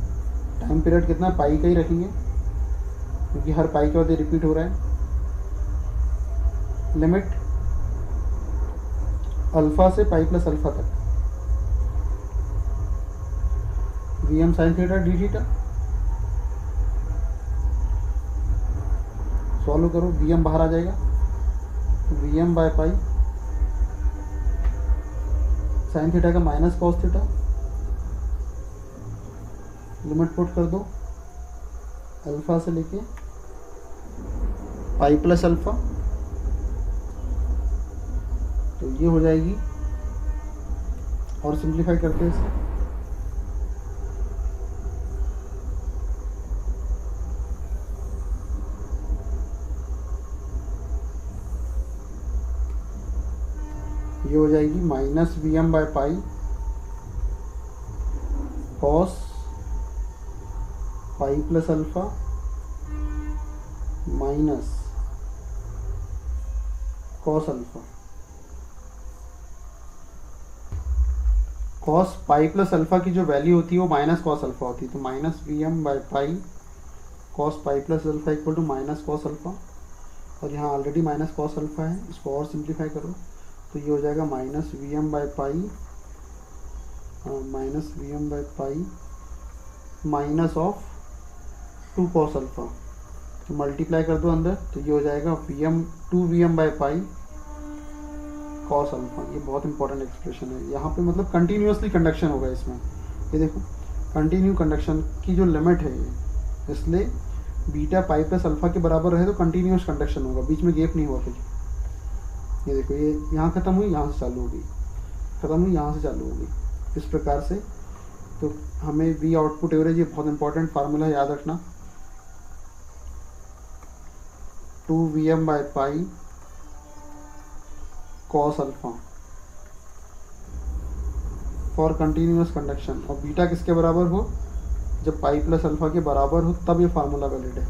टाइम पीरियड कितना है, पाई का ही रखेंगे क्योंकि हर पाई के बाद ये रिपीट हो रहा है, लिमिट अल्फा से पाई प्लस अल्फा तक, Vm sin theta d theta, solve करो, Vm बाहर आ जाएगा, Vm/पाई साइन थीटा का minus cos theta, limit put कर दो अल्फा से लेके पाई प्लस अल्फा, तो ये हो जाएगी। और सिंप्लीफाई करते हैं इसे, ये हो जाएगी माइनस Vm/पाई cos pi plus alpha minus cos alpha, cos pi plus alpha की जो वैल्यू होती है वो माइनस कॉस अल्फा होती है, तो माइनस Vm/पाई cos pi plus alpha equal to minus cos alpha, और यहाँ ऑलरेडी माइनस कॉस अल्फा है, इसको और सिंप्लीफाई करो तो ये हो जाएगा माइनस Vm/पाई माइनस ऑफ 2 कॉस अल्फा, तो मल्टीप्लाई कर दो अंदर, तो ये हो जाएगा 2 Vm/पाई कॉस अल्फा। ये बहुत इंपॉर्टेंट एक्सप्रेशन है, यहाँ पे मतलब कंटिन्यूसली कंडक्शन होगा इसमें। ये देखो कंटिन्यू कंडक्शन की जो लिमिट है ये, इसलिए बीटा पाई प्लस अल्फा के बराबर रहे तो कंटिन्यूस कंडक्शन होगा, बीच में गैप नहीं हुआ कुछ। ये देखो, ये यहाँ ख़त्म हुई, यहाँ से चालू होगी, ख़त्म हुई, यहाँ से चालू होगी, इस प्रकार से। तो हमें वी आउटपुट एवरेज, ये बहुत इंपॉर्टेंट फार्मूला है, याद रखना, 2 Vm/पाई cos alpha for continuous conduction, और बीटा किसके बराबर हो, जब पाई प्लस अल्फा के बराबर हो तब ये फार्मूला वैलिड है,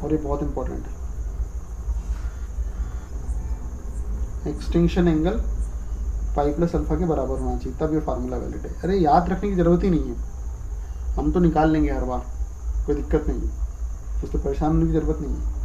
और ये बहुत इंपॉर्टेंट है। Extinction angle pi plus alpha के बराबर होना चाहिए, तब ये फार्मूला वैलिड है। अरे याद रखने की ज़रूरत ही नहीं है, हम तो निकाल लेंगे हर बार, कोई दिक्कत नहीं है, उससे परेशान होने की ज़रूरत नहीं है।